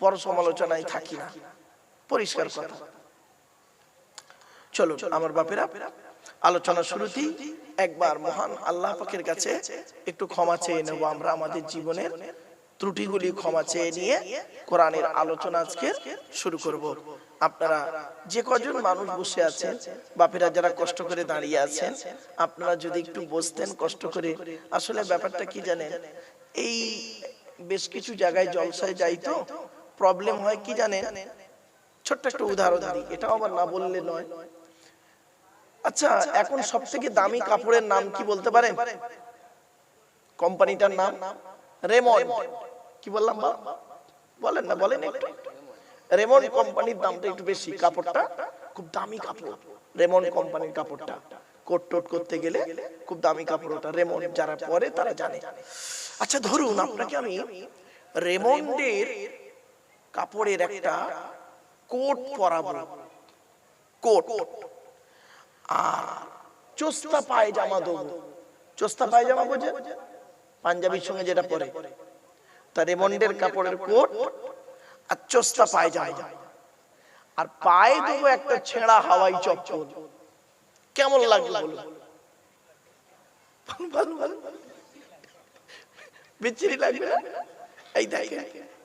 পর সমালোচনায় থাকি না। পরিষ্কার কথা। চলো আমার বাপেরা, আলোচনা শুরুতেই একবার মহান আল্লাহ পাকের কাছে একটু ক্ষমা চেয়ে নেব। আমরা আমাদের জীবনের ত্রুটিগুলি ক্ষমা চেয়ে নিয়ে কোরআনের আলোচনা আজকে শুরু করব। আপনারা যে কজন মানুষ বসে আছেন, বাপেরা যারা কষ্ট করে দাঁড়িয়ে আছেন, আপনারা যদি একটু বসতেন কষ্ট করে। আসলে ব্যাপারটা কি জানেন, এই বেশ কিছু জায়গায় জলসায় যাই তো প্রবলেম হয় কি জানেন। ছোট্ট একটা উদাহরণ দিই, এটাও আবার না বললে নয়। আচ্ছা, এখন সব থেকে দামি কাপড়ের নাম কি বলতে পারেন? কোম্পানিটার নাম রেমন্ড। কি বললাম? বলেন না, বলেন একটু। রেমন্ড কোম্পানির দামটা একটু বেশি, কাপড়টা খুব দামি কাপড়। রেমন্ড কোম্পানির কাপড়টা কোট টোট করতে গেলে খুব দামি কাপড় ওটা। রেমন্ড যারা পরে তারা জানে। আচ্ছা ধরুন আপনাকে আমি রেমন্ডের কাপড়ের একটা কোট পরাবো, কোট, আর চোস্তা পায়জামা দেবো। চোস্তা পায়জামা বোঝে? পাঞ্জাবির সঙ্গে যেটা পরে, তা রেমন্ডের কাপড়ের কোট আর চোস্তা পায়জামা, আর পায়ে দেবো একটা ছেঁড়া হাওয়াই চপ্পল। কেমন লাগলো বলুন? বিচ্ছিরি লাগবে না? এই দেখেন,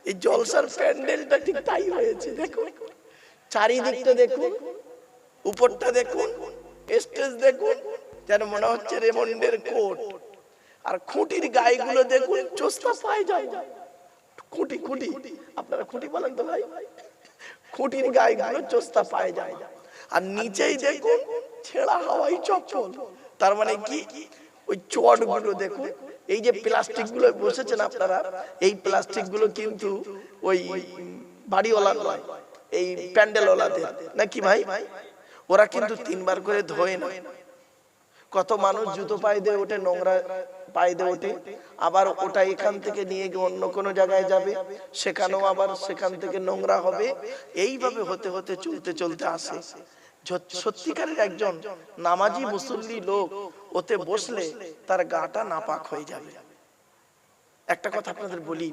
এই জলসার প্যান্ডেলটা ঠিক তাই হয়েছে। দেখুন চারিদিকটা দেখুন, উপরটা দেখুন, স্টেজ দেখুন, যেন মনে হচ্ছে রেমন্ডের কোট। আর খুঁটির গায়েগুলো দেখুন, চোস্তা পায়জামা। খুঁটি, খুঁটি, আপনারা খুঁটি বলেন তো ভাই? খুঁটির গায়েগুলো চোস্তা পায়জামা, আর নিচেই দেখুন ছেঁড়া হাওয়াই চপ্পল। তার মানে কি, ওই চটগুলো দেখুন, এই যে প্লাস্টিক গুলো বসেছেন আপনারা, এই প্লাস্টিক গুলো কিন্তু ওই বাড়িওয়ালা নয়, এই প্যান্ডেলওয়ালাদের নাকি ভাই? ওরা কিন্তু 3 বার করে ধোয় না। কত মানুষ জুতো পায়ে দিয়ে ওঠে, নোংরা পায়ে দিয়ে ওঠে, আবার ওটা এখান থেকে নিয়ে গিয়ে অন্য কোনো জায়গায় যাবে, সেখানেও আবার সেখান থেকে নোংরা হবে। এইভাবে হতে হতে চলতে চলতে আসে সত্যিকারের একজন নামাজি মুসল্লি লোক ওতে বসলে তার গাটা নাপাক হয়ে যাবে। একটা কথা আপনাদের বলি,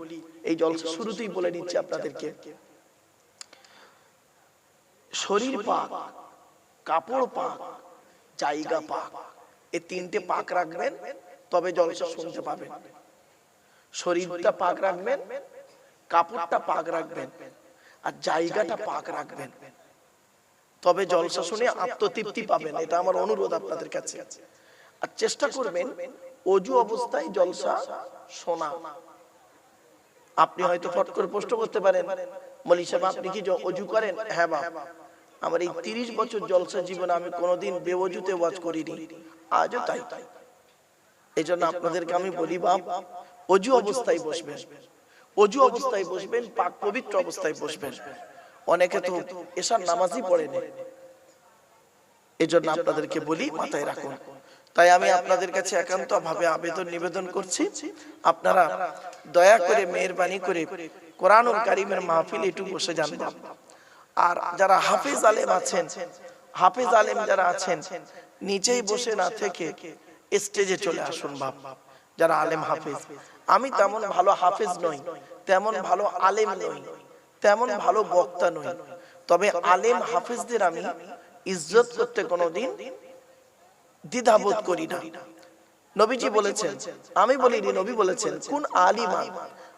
এই জলসা শুরুতেই বলে নিচ্ছি আপনাদেরকে, শরীর পাক, কাপড় পাক, জায়গা পাক, এই 3টে পাক রাখবেন, তবে জলসা শুনতে পাবেন। শরীরটা পাক রাখবেন, কাপড়টা পাক রাখবেন, আর জায়গাটা পাক রাখবেন, তবে জলসা শুনে আত্মতৃপ্তি পাবেন। এটা আমার অনুরোধ আপনাদের কাছে। আর চেষ্টা করবেন ওযু অবস্থায় জলসা শোনা। আপনি হয়তো ফট করে প্রশ্ন করতে পারেন, মৌলী সাহেব আপনি কি ওযু করেন? হ্যাঁ বাপ, আমার এই 30 বছর জলসা জীবনে আমি কোনোদিন বেওযুতে ওয়াজ করিনি, আজও তাই। এইজন্য আপনাদেরকে আমি বলি বাপ, ওযু অবস্থায় বসবেন, ওযু অবস্থায় বসবেন, পাক পবিত্র অবস্থায় বসবেন। অনেকে তো এশার নামাজই পড়ে না, এজন্য আপনাদেরকে বলি মাথায় রাখুন। তাই আমি আপনাদের কাছে একান্ত ভাবে আবেদন নিবেদন করছি, আপনারা দয়া করে মেহেরবানি করে কোরআনুল কারীমের মাহফিলে একটু বসে যান। আর যারা হাফেজ আলেম আছেন, হাফেজ আলেম যারা আছেন, নিচেই বসে না থেকে স্টেজে চলে আসুন বাপ। যারা আলেম হাফেজ, আমি তেমন ভালো হাফেজ নই, তেমন ভালো আলেম নই, তেমন ভালো বক্তা নই, তবে আলেম হাফেজদের আমি ইজ্জত করতে কোনোদিন দ্বিধাবোধ করি না। নবীজি বলেছেন, আমি বলিনি, নবী বলেছেন, কোন আলিমান,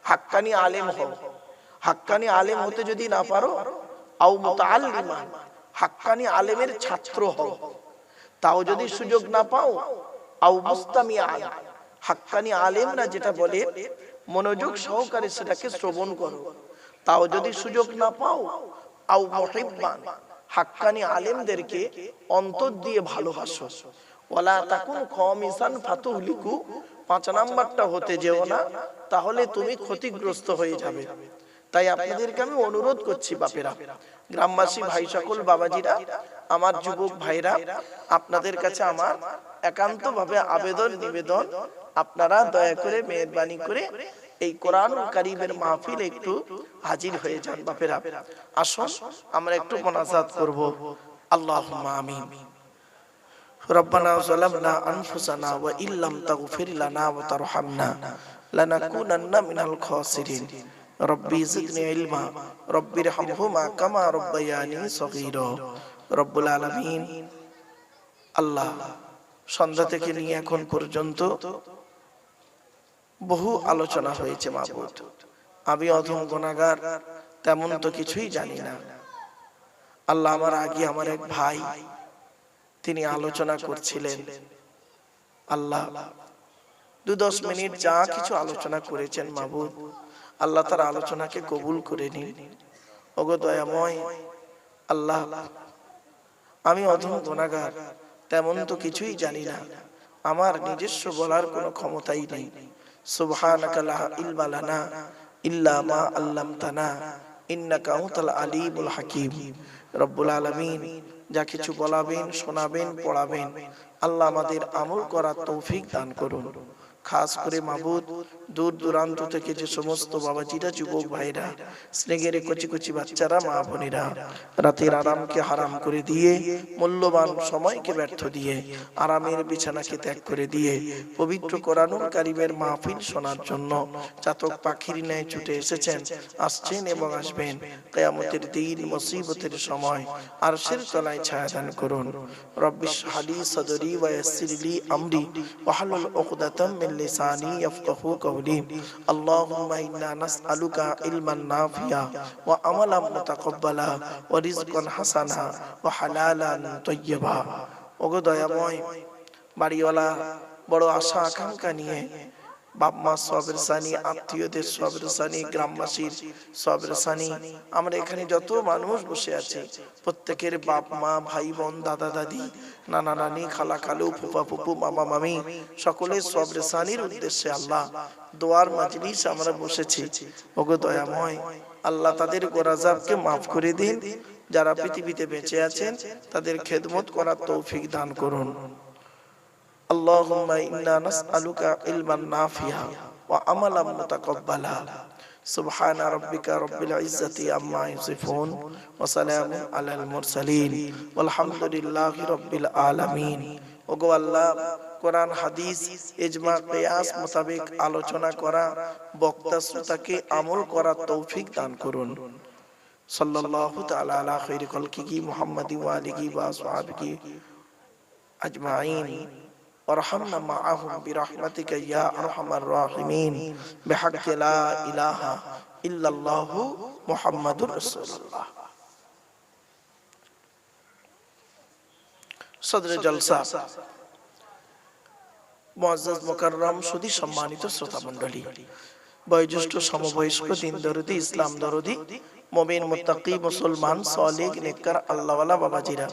হাক্কানি আলেম হও। হাক্কানি আলেম হতে যদি না পারো, আও মুতাআল্লিমান, হাক্কানি আলেমের ছাত্র হও। তাও যদি সুযোগ না পাও, আও মুস্তামিআন, হাক্কানি আলেমরা যেটা বলে মনোযোগ সহকারে সেটাকে শ্রবণ করো। তাও যদি সুযোগ না পাও, আও মুহিব্বান, হাক্কানি আলেমদেরকে অন্তর দিয়ে ভালোবাসো। ওয়ালা তাকুন খামিসান ফাতুহলিকু, 5 নাম্বারটা হতে যেও না, তাহলে তুমি ক্ষতিগ্রস্ত হয়ে যাবে। তাই আপনাদেরকে আমি অনুরোধ করছি বাপেরা, গ্রামবাসী ভাই সকল, বাবাজিরা, আমার যুবক ভাইরা, আপনাদের কাছে আমার একান্ত ভাবে আবেদন নিবেদন, আপনারা দয়া করে মেহেরবানি করে এই কোরআনুল কারীমের মাহফিলে একটু হাজির হয়ে যান বাপেরা। আসুন আমরা একটু মোনাজাত করব। আল্লাহুম্মা আমিন। রব্বানা যালামনা আনফুসানা ওয়া ইল্লাম তাগফির লানা ওয়া তারহামনা লানাকুনান্না মিনাল খাসিরিন। রব্বি জিদনি ইলমা রব্বিরহামহুমা কামা রাব্বায়ানি সগীরা। রব্বুল আলামিন, আল্লাহ, সন্ধ্যা থেকে নিয়ে এখন পর্যন্ত বহু আলোচনা হয়েছে মাবুদ। আমি অধম গুনাহগার, তেমন তো কিছুই জানি না। আল্লাহ, আমার আগে আমার এক ভাই, তিনি আলোচনা করছিলেন। আল্লাহ, 2-10 মিনিট যা কিছু আলোচনা করেছেন মাবুদ, আল্লাহ তার আলোচনাকে কবুল করে নিন। ওগো দয়াময় আল্লাহ, আমি অধম গুনাহগার, তেমন তো কিছুই জানি না, আমার নিজস্ব বলার কোনো ক্ষমতাই নেই। সুবহানাকা লা ইলমা লানা ইল্লা মা আল্লামতানা ইন্নাকা আনতাল আলিমুল হাকীম। রব্বুল আলামিন, যা কিছু বলাবেন, শোনাবেন, পড়াবেন, আল্লাহ আমাদের আমল করার তৌফিক দান করুন। খাস করে মাবুদ, দূর দূরান্ত থেকে যে সমস্ত বাবাজিরা, যুবক ভাইরা, স্নেহের কচি কচি বাচ্চারা, মা বোনেরা, রাতের আরামকে হারাম করে দিয়ে, মূল্যবান সময়কে ব্যর্থ দিয়ে, আরামের বিছানাকে ত্যাগ করে দিয়ে পবিত্র কোরআনুল কারীমের মাহফিল শোনার জন্য চাতক পাখির ন্যায় ছুটে এসেছেন, আসছেন এবং আসবেন। কিয়ামতের দিন, মুসিবতের সময় আরশের তলায় ছায়া দান করুন। রব্বিশ হালি সদরি ওয়া ইয়াসসির লি আমরি ওয়াহলুল উকদাতাম মিন লিসানি ইয়াফকাহু কওলি। আল্লাহুম্মা ইন্না নাসআলুকা ইলমান নাফিয়া ওয়া আমালান মুতাকাব্বালা ওয়া রিজকান হাসানা ওয়া হালালান তাইয়্যিবা। ওগো দয়াময়, বাড়িওয়ালা বড় আশা আকাঙ্ক্ষা নিয়ে বাপ মা সবের সানি, আত্মীয়দের সবের সানি, গ্রামবাসীর সবের সানি, আমরা এখানে যত মানুষ বসে আছে প্রত্যেকের বাপ মা, ভাই বোন, দাদা দাদি, নানা নানি, খালা খালু, ফুফা ফুফু, মামা মামি, সকলের সবের সানির উদ্দেশ্যে আল্লাহ দোয়ার মাজলিস আমরা বসেছি। ওগো দয়াময় আল্লাহ, তাদের গোরাজাবকে মাফ করে দিন। যারা পৃথিবীতে বেঁচে আছেন তাদের খেদমত করার তৌফিক দান করুন। আল্লাহুম্মা ইন্না নাসআলুকা ইলমান নাফিআ ওয়া আমালান মুতাকাব্বালা। সুবহানা রাব্বিকা রাব্বিল ইজ্জাতি আম্মা ইয়াসিফুন ওয়া সালামুন আলাল মুরসালিন ওয়ালহামদুলিল্লাহি রাব্বিল আলামিন। ওগো আল্লাহ, কোরআন হাদিস ইজমা কিয়াস মোতাবেক আলোচনা করা, বক্তা শ্রোতাকে আমল করার তৌফিক দান করুন। সাল্লাল্লাহু তাআলা আলা খায়রি খালকিহি মুহাম্মাদি ওয়া আলিহি ওয়া আসহাবিহি আজমাইন ওয়ারহামনা মাআহুম বিরহমাতিকা ইয়া আরহামার রাহিমিন বিহাক্কি লা ইলাহা ইল্লাল্লাহু মুহাম্মাদুর রাসূলুল্লাহ। সদরে জলসা মুআজ্জাজ মুকাররম সুধী সম্মানিত শ্রোতা মণ্ডলী, বয়োজ্যেষ্ঠ সমবয়স্ক, দিন দরদি, ইসলাম দরদি, মুমিন মুত্তাকি, মুসলমান, সালেহ, নেককার, আল্লাহওয়ালা বাবাজিরা,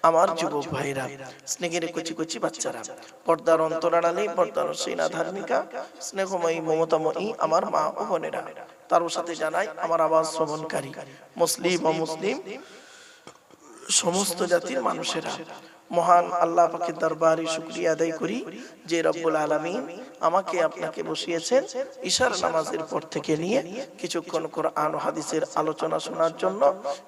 আমার যুবক ভাইরা, স্নেহের কচি কচি বাচ্চারা, পর্দার অন্তরালে, পর্দার সিনা ধার্মিকা, স্নেহময়ী, মমতাময়ী আমার মা ও বোনেরা, তার সাথে জানাই আমার আওয়াজ শ্রবণকারী মুসলিম ও মুসলিম সমস্ত জাতির মানুষেরা, মহান আল্লাহ পাকের দরবারে শুকরিয়া আদায় করি যে রব্বুল আলামিন আমাকে আপনাকে বসিয়েছেন ইশার নামাজের পর থেকে নিয়ে কিছুক্ষণ কোরআন ও হাদিসের আলোচনা শোনার জন্য।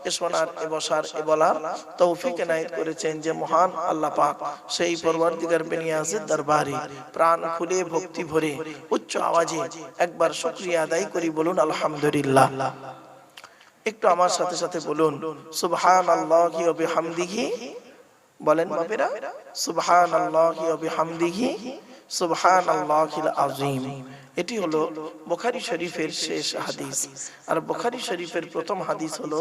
এ শোনার, এ বসার, এ বলার তৌফিক এনায়েত করেছেন যে মহান আল্লাহ পাক। সেই পরওয়ারদিগার বেনিয়াজের দরবারে প্রাণ খুলে ভক্তি ভরে উচ্চ আওয়াজে একবার শুকরিয়া আদায় করি, বলুন আলহামদুলিল্লাহ। একটু আমার সাথে সাথে বলুন সুবহানাল্লাহি ওয়া বিহামদিহি। বলেন বাবেরা, সুবহানাল্লাহি ওয়া বিহামদিহি সুবহানাল্লাহিল আযীম। এটি হলো বুখারী শরীফের শেষ হাদিস। আর বুখারী শরীফের প্রথম হাদিস হলো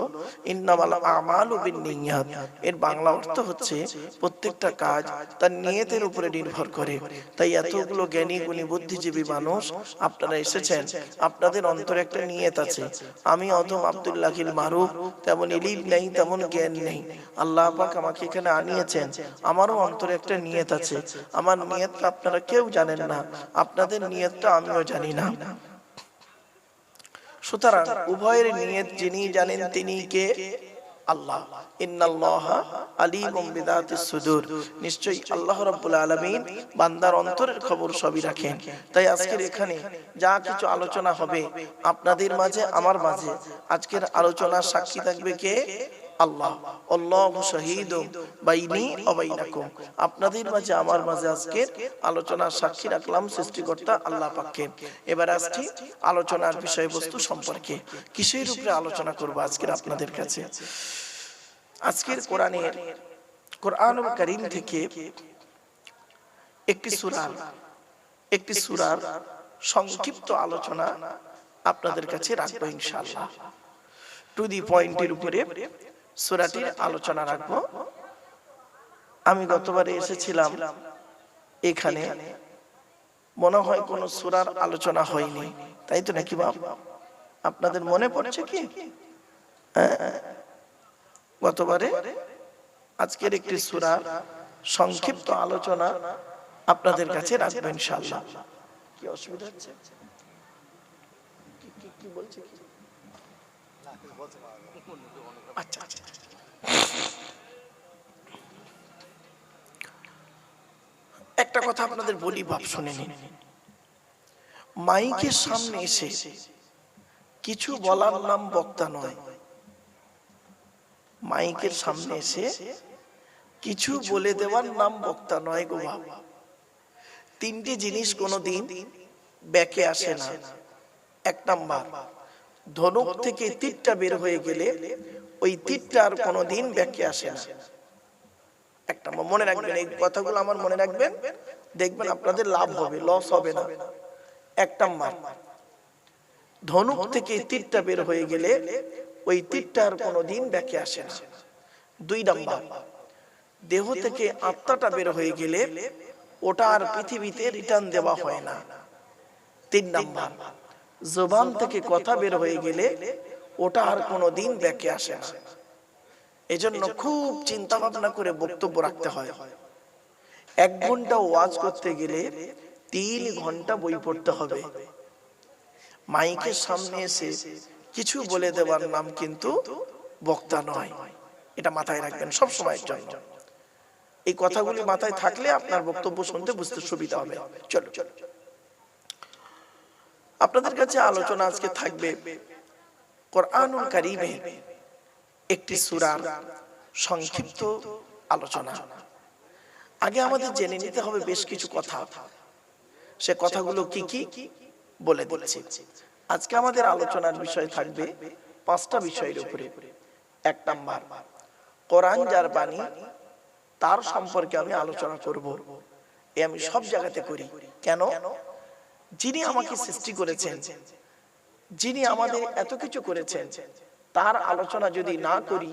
ইন্নামাল আমালু বিন্নিয়াত। এর বাংলা অর্থ হচ্ছে প্রত্যেকটা কাজ তার নিয়তের উপরে নির্ভর করে। তাই এতগুলো জ্ঞানী গুণী বুদ্ধিজীবী মানুষ আপনারা এসেছেন, আপনাদের অন্তরে একটা নিয়ত আছে। আমি অদম আব্দুল্লাহিল মারুফ, তেমন ইলম নেই, তেমন জ্ঞান নেই, আল্লাহ পাক আমাকে এখানে আনিয়েছেন, আমারও অন্তরে একটা নিয়ত আছে। আমার নিয়তটা আপনারা কেউ জানেন না, আপনাদের নিয়তটা আমিও জানি না। সুতরাং উভয়ের নিয়ত যিনি জানেন তিনি কে? আল্লাহ। ইন্নাল্লাহা আলিমুম বিযাতিস সুদূর। নিশ্চয়ই আল্লাহ রাব্বুল আলামিন বান্দার অন্তরের খবর সবই রাখেন। তাই আজকের এখানে যা কিছু আলোচনা হবে আপনাদের মাঝে, আমার মাঝে, আজকের আলোচনার সাক্ষী থাকবে কে? আল্লাহ। আল্লাহু শাহীদুম বাইনি ওয়া বাইনাকুম। আপনাদের মাঝে, আমার মাঝে আজকের আলোচনার সাক্ষী রাখলাম সৃষ্টিকর্তা আল্লাহ পাককে। এবার আসছি আলোচনার বিষয়বস্তু সম্পর্কে। কিসের উপরে আলোচনা করব আজকের আপনাদের কাছে? আজকের কোরআনুল কারীম থেকে একটি সূরার সংক্ষিপ্ত আলোচনা আপনাদের কাছে রাখবো ইনশাআল্লাহ। টু দি পয়েন্টের উপরে সূরাটির আলোচনা রাখবো। আমি গতবারে এসেছিলাম, এখানে মনে হয় কোন সূরার আলোচনা হয়নি, তাই তো নাকি বাপ? আপনাদের মনে পড়ছে কি গতবারে? আজকের একটি সূরার সংক্ষিপ্ত আলোচনা আপনাদের কাছে রাখবো ইনশাআল্লাহ। কি অসুবিধা হচ্ছে? কি বলছে? আচ্ছা আচ্ছা, একটা কথা আপনাদের বলি বাপ, শুনে নিন। মাইকের সামনে এসে কিছু বলার নাম বক্তা নয়। মাইকের সামনে এসে কিছু বলে দেওয়ার নাম বক্তা নয় গো বাপ। তিনটি জিনিস কোনোদিন ব্যাকে আসে না। এক নাম্বার, ধনুক থেকে তীরটা বের হয়ে গেলে ওই তীরটা আর কোনোদিন ব্যাকে আসে না। একটা মনে রাখবেন, এই কথাগুলো আমার মনে রাখবেন, দেখবেন আপনাদের লাভ হবে, লস হবে না। এক নাম্বার, ধনুক থেকে তীরটা বের হয়ে গেলে ওই তীরটা আর কোনোদিন ব্যাকে আসে না। দুই নাম্বার, দেহ থেকে আত্মাটা বের হয়ে গেলে ওটা আর পৃথিবীতে রিটার্ন দেওয়া হয় না। তিন নাম্বার, জবান থেকে কথা বের হয়ে গেলে ওটা আর কোনোদিন ব্যাকে আসে না। এজন্য খুব চিন্তা ভাবনা করে বক্তব্য রাখতে হয়। 1 ঘন্টা ওয়াজ করতে গেলে 3 ঘন্টা বই পড়তে হবে। মাইকের সামনে এসে কিছু বলে দেওয়ার নাম কিন্তু বক্তা নয়, এটা মাথায় রাখবেন সব সময়ের জন্য। এই কথাগুলি মাথায় থাকলে আপনার বক্তব্য শুনতে বুঝতে সুবিধা হবে। চলো আপনাদের কাছে আলোচনা আজকে থাকবে কোরআনুল কারীমের একটি সূরার সংক্ষিপ্ত আলোচনা। আগে আমাদের জেনে নিতে হবে বেশ কিছু কথা, সে কথাগুলো কি কি বলে দিচ্ছি। আজকে আমাদের আলোচনার বিষয় থাকবে 5টা বিষয়ের উপরে। 1 নাম্বার, কোরআন যার বাণী তার সম্পর্কে আমি আলোচনা করব। এ আমি সব জায়গাতে করি। কেন? যিনি আমাকে সৃষ্টি করেছেন, যিনি আমাদের এত কিছু করেছেন, তার আলোচনা যদি না করি,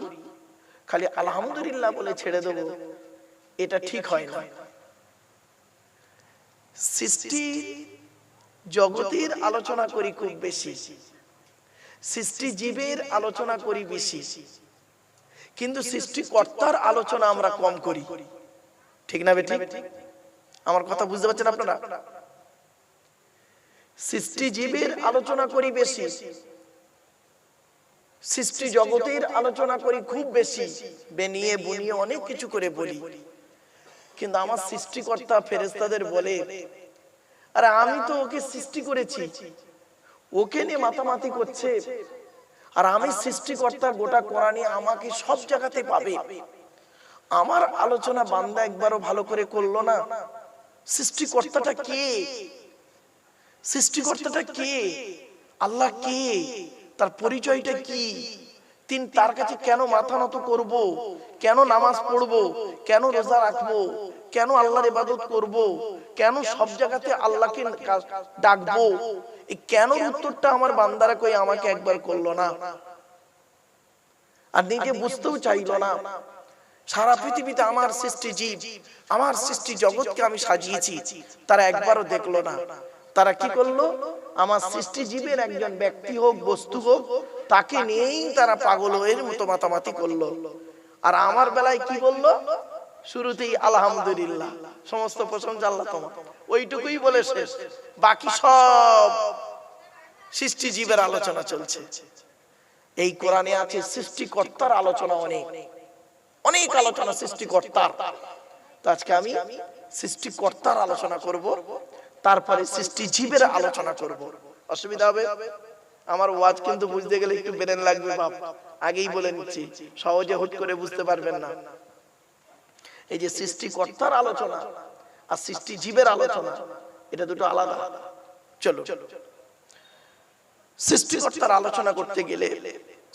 খালি আলহামদুলিল্লাহ বলে ছেড়ে দেব, এটা ঠিক হয় না। সৃষ্টি জগতের আলোচনা করি খুব বেশি, সৃষ্টি জীবের আলোচনা করি বেশি, কিন্তু সৃষ্টিকর্তার আলোচনা আমরা কম করি। ঠিক না বেটি? আমার কথা বুঝতে পারছেন আপনারা? সৃষ্টি জীবের আলোচনা করি বেশি, সৃষ্টি জগতের আলোচনা করি খুব বেশি, বেনিয়ে বুনিয়ে অনেক কিছু করে বলি। কিন্তু আমার সৃষ্টিকর্তা ফেরেশতাদের বলে, আরে আমি তো ওকে সৃষ্টি করেছি, ওকে নিয়ে মাতামাতি করছে, আর আমি সৃষ্টিকর্তা, গোটা কোরআনে আমাকে সব জায়গাতে পাবে, আমার আলোচনা বান্দা একবারও ভালো করে করলো না। সৃষ্টিকর্তাটা কে? সৃষ্টিকর্তাটা কে? আল্লাহ কে? তার পরিচয়টা কি? তার কাছে কেন মাথা নত করব? কেন নামাজ পড়বো? কেন রোজা রাখবো? কেন আল্লাহর ইবাদত করব? কেন সব জায়গাতে আল্লাহকে ডাকবো? এই কেন উত্তরটা আমার বান্দারা কই আমাকে একবার করলো না, আর নিজে বুঝতেও চাইলো না। সারা পৃথিবীতে আমার সৃষ্টি জীব, আমার সৃষ্টি জগৎকে আমি সাজিয়েছি, তারা একবারও দেখলো না। তারা কি করলো? আমার সৃষ্টি জীবের একজন ব্যক্তি হোক, বস্তু হোক, তাকে নিয়েই তারা পাগল হয়ে মতো মাতামাতি করলো। আর আমার বেলায় কি বললো? শুরুতেই আলহামদুলিল্লাহ, সমস্ত প্রশংসা আল্লাহ তোমার, ওইটুকুই বলে শেষ। বাকি সব সৃষ্টি জীবের আলোচনা চলছে। এই কোরআনে আছে সৃষ্টিকর্তার আলোচনা, অনেক অনেক আলোচনা সৃষ্টিকর্তার। তো আজকে আমি সৃষ্টিকর্তার আলোচনা করব, তারপরে সৃষ্টি জীবের আলোচনা করব। অসুবিধা হবে? আমার ওয়াজ কিন্তু বুঝতে গেলে একটু ব্রেন লাগবে বাপ, আগেই বলে নিচ্ছি, সহজে হুট করে বুঝতে পারবেন না। এই যে সৃষ্টিকর্তার আলোচনা আর সৃষ্টি জীবের আলোচনা, এটা দুটো আলাদা। চলো, সৃষ্টিকর্তার আলোচনা করতে গেলে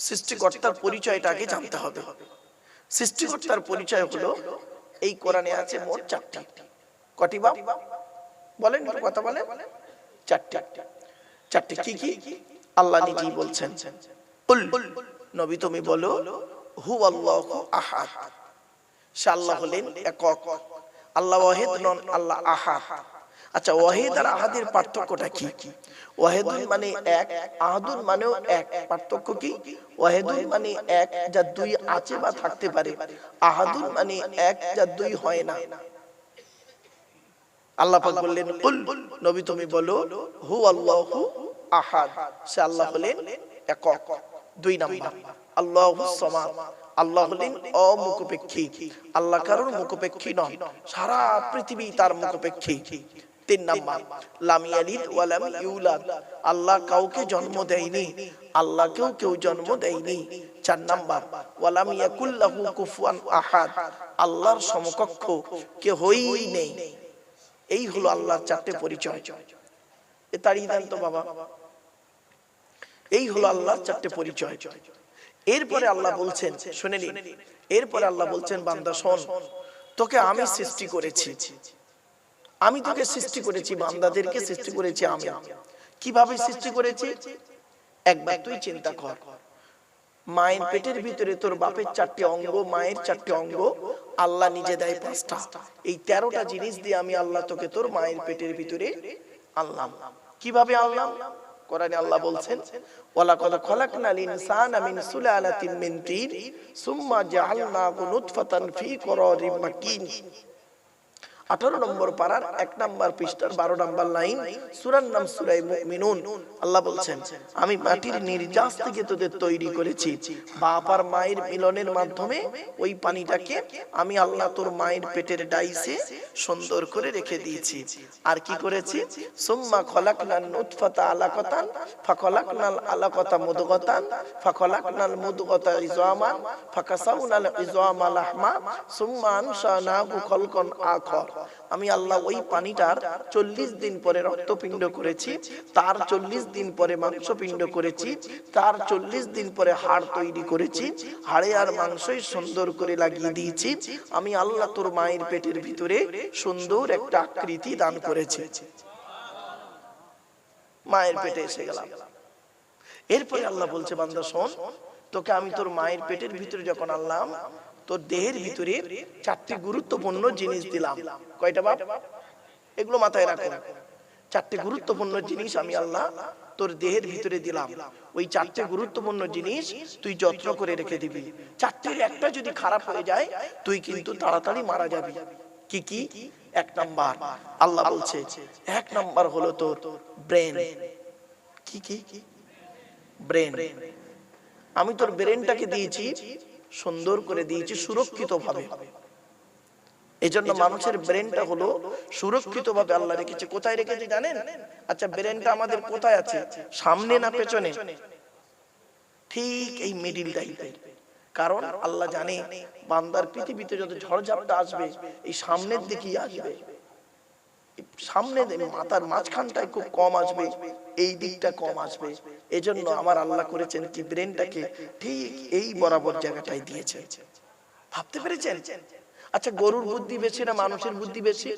সৃষ্টিকর্তার পরিচয়টা আগে জানতে হবে। সৃষ্টিকর্তার পরিচয় হলো, এই কোরআনে আছে মোট 4টি। কটি বাপ বলেন? কথা বলেন। 4টি। কি কি? আল্লাহ নিজেই বলছেন, কুল, নবী তুমি বলো, হুয়াল্লাহু আহাদ, সে আল্লাহ হলেন একক। আল্লাহ ওয়াহিদ নন, আল্লাহ আহাদ। আচ্ছা, ওয়াহিদ আর আহাদের পার্থক্যটা কি? ওয়াহিদুন মানে এক, আহাদুন মানেও এক। পার্থক্য কি? ওয়াহিদুন মানে এক, যা 2 আছে বা থাকতে পারে। আহাদুন মানে এক, যা 2 হয় না। আল্লাহ পাক বললেন, কুল, নবী তুমি বলো, হুয়াল্লাহু আহাদ, সে আল্লাহ হলেন একক। 2 নাম্বার, আল্লাহুস সামাদ, আল্লাহ হলেন অমুখপেক্ষী। আল্লাহ কারোর মুখপেক্ষী নন, সারা পৃথিবী তার মুখপেক্ষী। 3 নাম্বার, লাম ইয়ালিদ ওয়া লাম ইউলাদ, আল্লাহ কাউকে জন্ম দেয়নি, আল্লাহকেও কেউ জন্ম দেয়নি। 4 নাম্বার, ওয়া লাম ইয়াকুল লাহু কুফুয়ান আহাদ, আল্লাহর সমকক্ষ কেউই নেই। এই হলো আল্লাহর 4টে পরিচয়। এ তাড়িয়ে দেন তো বাবা। এই হলো আল্লাহর 4টে পরিচয়। এরপরে আল্লাহ বলছেন, শুনে নিন, এরপরে আল্লাহ বলছেন, বান্দা শোন, তোকে আমি সৃষ্টি করেছি, আমি তোকে সৃষ্টি করেছি, বান্দাদেরকে সৃষ্টি করেছি আমি। কিভাবে সৃষ্টি করেছি? একবার তুই চিন্তা কর, মায়ের পেটের ভিতরে তোর বাপের 4টে অঙ্গ, মায়ের 4টে অঙ্গ, আল্লাহ নিজে দেয় 5টা। এই 13টা জিনিস দিয়ে আমি আল্লাহ তোকে তোর মায়ের পেটের ভিতরে আনলাম। কিভাবে আনলাম? কোরআনে আল্লাহ বলছেন ওয়ালাকাদ খালাকনাল ইনসানা মিন সুলালাতিন মিন তিন সুম্মা জাআলনাহু নুতফাতান ফি করারিম মাকিন। 18 নম্বর পারার 1 নম্বর পৃষ্ঠার 12 নম্বর লাইন, সূরার নাম সূরা মুমিনুন। আল্লাহ বলছেন আমি মাটির নির্যাস থেকে তোদের তৈরি করেছি, বাপ আর মায়ের মিলনের মাধ্যমে ওই পানিটাকে আমি আল্লাহ তোর মায়ের পেটের ডাইসে সুন্দর করে রেখে দিয়েছি। আর কি করেছি? সুম্মা খলাকনান নুতফাতা আলাকাতান ফাখলাকনাল আলাকাতা মুদগাতান ফাখলাকনাল মুদগাতা ইযামান ফাকাসাউনাল ইযামা লাহমা সুম্মা আনশানাহু খালকান আখর। আমি আল্লাহ ওই পানিটার 40 দিন পরে রক্তপিণ্ড করেছি, তার 40 দিন পরে মাংসপিণ্ড করেছি, তার 40 দিন পরে হাড় তৈরি করেছি, হাড়ে আর মাংসই সুন্দর করে লাগিয়ে দিয়েছি। আমি আল্লাহ তোর মায়ের পেটের ভিতরে সুন্দর একটা আকৃতি দান করেছি। মায়ের পেটে এসে গেলাম। এরপরে আল্লাহ বলছে বান্দা শোন, তোকে আমি তোর মায়ের পেটের ভিতরে যখন আনলাম, তোর দেহের ভিতরে 4টি গুরুত্বপূর্ণ জিনিস দিলাম। কয়টা বাপ? এগুলো মাথায় রাখো। 4টি গুরুত্বপূর্ণ জিনিস আমি আল্লাহ তোর দেহের ভিতরে দিলাম। ওই 4টি গুরুত্বপূর্ণ জিনিস তুই যত্ন করে রেখে দিবি। 4টির একটা যদি খারাপ হয়ে যায় তুই কিন্তু তাড়াতাড়ি মারা যাবি। কি কি? 1 নাম্বার আল্লাহ বলছে 1 নাম্বার হলো তোর ব্রেন। কি কি? ব্রেন। আমি তোর ব্রেনটাকে দিয়েছি, সুন্দর করে দিয়েছি সুরক্ষিত ভাবে। এজন্য মানুষের ব্রেনটা হলো সুরক্ষিত ভাবে আল্লাহ রেখেছে। কোথায় রেখেছে জানেন? আচ্ছা, ব্রেনটা আমাদের কোথায় আছে? সামনে না পেছনে? ঠিক এই মিডিল টাইপের। কারণ আল্লাহ জানে বান্দার পৃথিবীতে যত ঝড়ঝাপটা আসবে এই সামনের দিকেই আসবে। সামনে মাথার মাঝখানটায় খুব কম আসবে, এই দিকটা কম আসবে। এজন্য আমার আল্লাহ করেছেন কি ব্রেনটাকে ঠিক এই বরাবর জায়গাটায় দিয়েছেন। ভাবতে পেরেছেন? আচ্ছা, গরুর বুদ্ধি বেশি না মানুষের বুদ্ধি বেশি?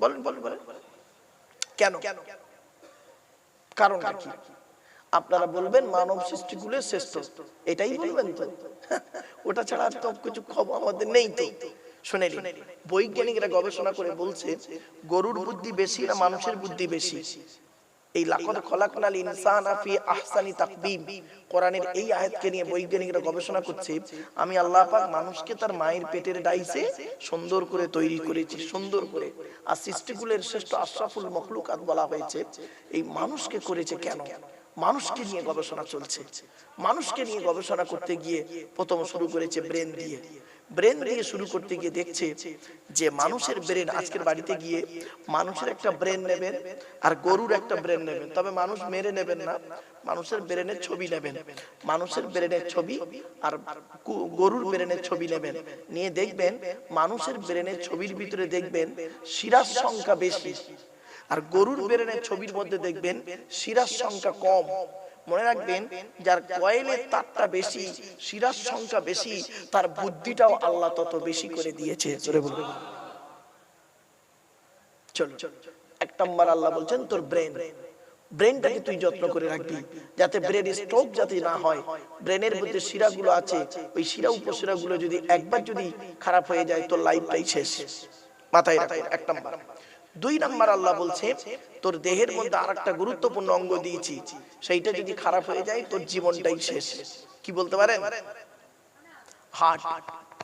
বলেন বলেন বলেন। কেন? কারণ কি? আপনারা বলবেন মানব সৃষ্টিগুলোর শ্রেষ্ঠ, এটাই বলবেন তো? ওটা ছাড়া তো কিছু খবর আমাদের নেই তো। শুনেন, বৈজ্ঞানিকরা গবেষণা করে বলছে গরুর বুদ্ধি বেশি না মানুষের বুদ্ধি বেশি? এই লাকাদ খালাকনাল ইনসানা ফি আহসানি তাকবীম, কোরআনের এই আয়াতকে নিয়ে বৈজ্ঞানিকরা গবেষণা করছে আমি আল্লাহ পাক মানুষকে তার মায়ের পেটের ডাইসে সুন্দর করে তৈরি করেছি, সুন্দর করে। আর সৃষ্টিকুলের শ্রেষ্ঠ আশরাফুল মখলুকাত বলা হয়েছে। এই মানুষকে করেছে কেন? মানুষকে নিয়ে গবেষণা চলছে। মানুষকে নিয়ে গবেষণা করতে গিয়ে প্রথম শুরু করেছে ব্রেন দিয়ে। ব্রেন দিয়ে শুরু করতে গিয়ে দেখছে যে মানুষের ব্রেন, আজকের বাড়িতে গিয়ে মানুষের একটা ব্রেন নেবেন আর গরুর একটা ব্রেন নেবেন, তবে মানুষ মেরে নেবেন না, মানুষের ব্রেনের ছবি নেবেন। মানুষের ব্রেনের ছবি আর গরুর ব্রেনের ছবি নেবেন, নিয়ে দেখবেন মানুষের ব্রেনের ছবির ভিতরে দেখবেন শিরার সংখ্যা বেশি, আর গরুর ব্রেনের ছবির মধ্যে দেখবেন শিরার সংখ্যা কম। মনে রাখবেন, যার কয়েলের তারটা বেশি, শিরার সংখ্যা বেশি, তার বুদ্ধিটাও আল্লাহ তত বেশি করে দিয়েছে। জোরে বলবেন। চলো, 1 নাম্বার আল্লাহ বলছেন তোর ব্রেন। ব্রেনটাকে তুই যত্ন করে রাখবি যাতে ব্রেন স্ট্রোক যাতে না হয়। ব্রেনের মধ্যে শিরাগুলো আছে, ওই শিরা উপশিরাগুলো যদি একবার যদি খারাপ হয়ে যায় তোর লাইফটাই শেষ। মাথায় রাখো 1 নাম্বার। 2 নাম্বার আল্লাহ বলছে তোর দেহের মধ্যে আরেকটা গুরুত্বপূর্ণ অঙ্গ দিয়েছি, সেইটা যদি খারাপ হয়ে যায় তোর জীবনটাই শেষ। কি বলতে পারেন? হার্ট।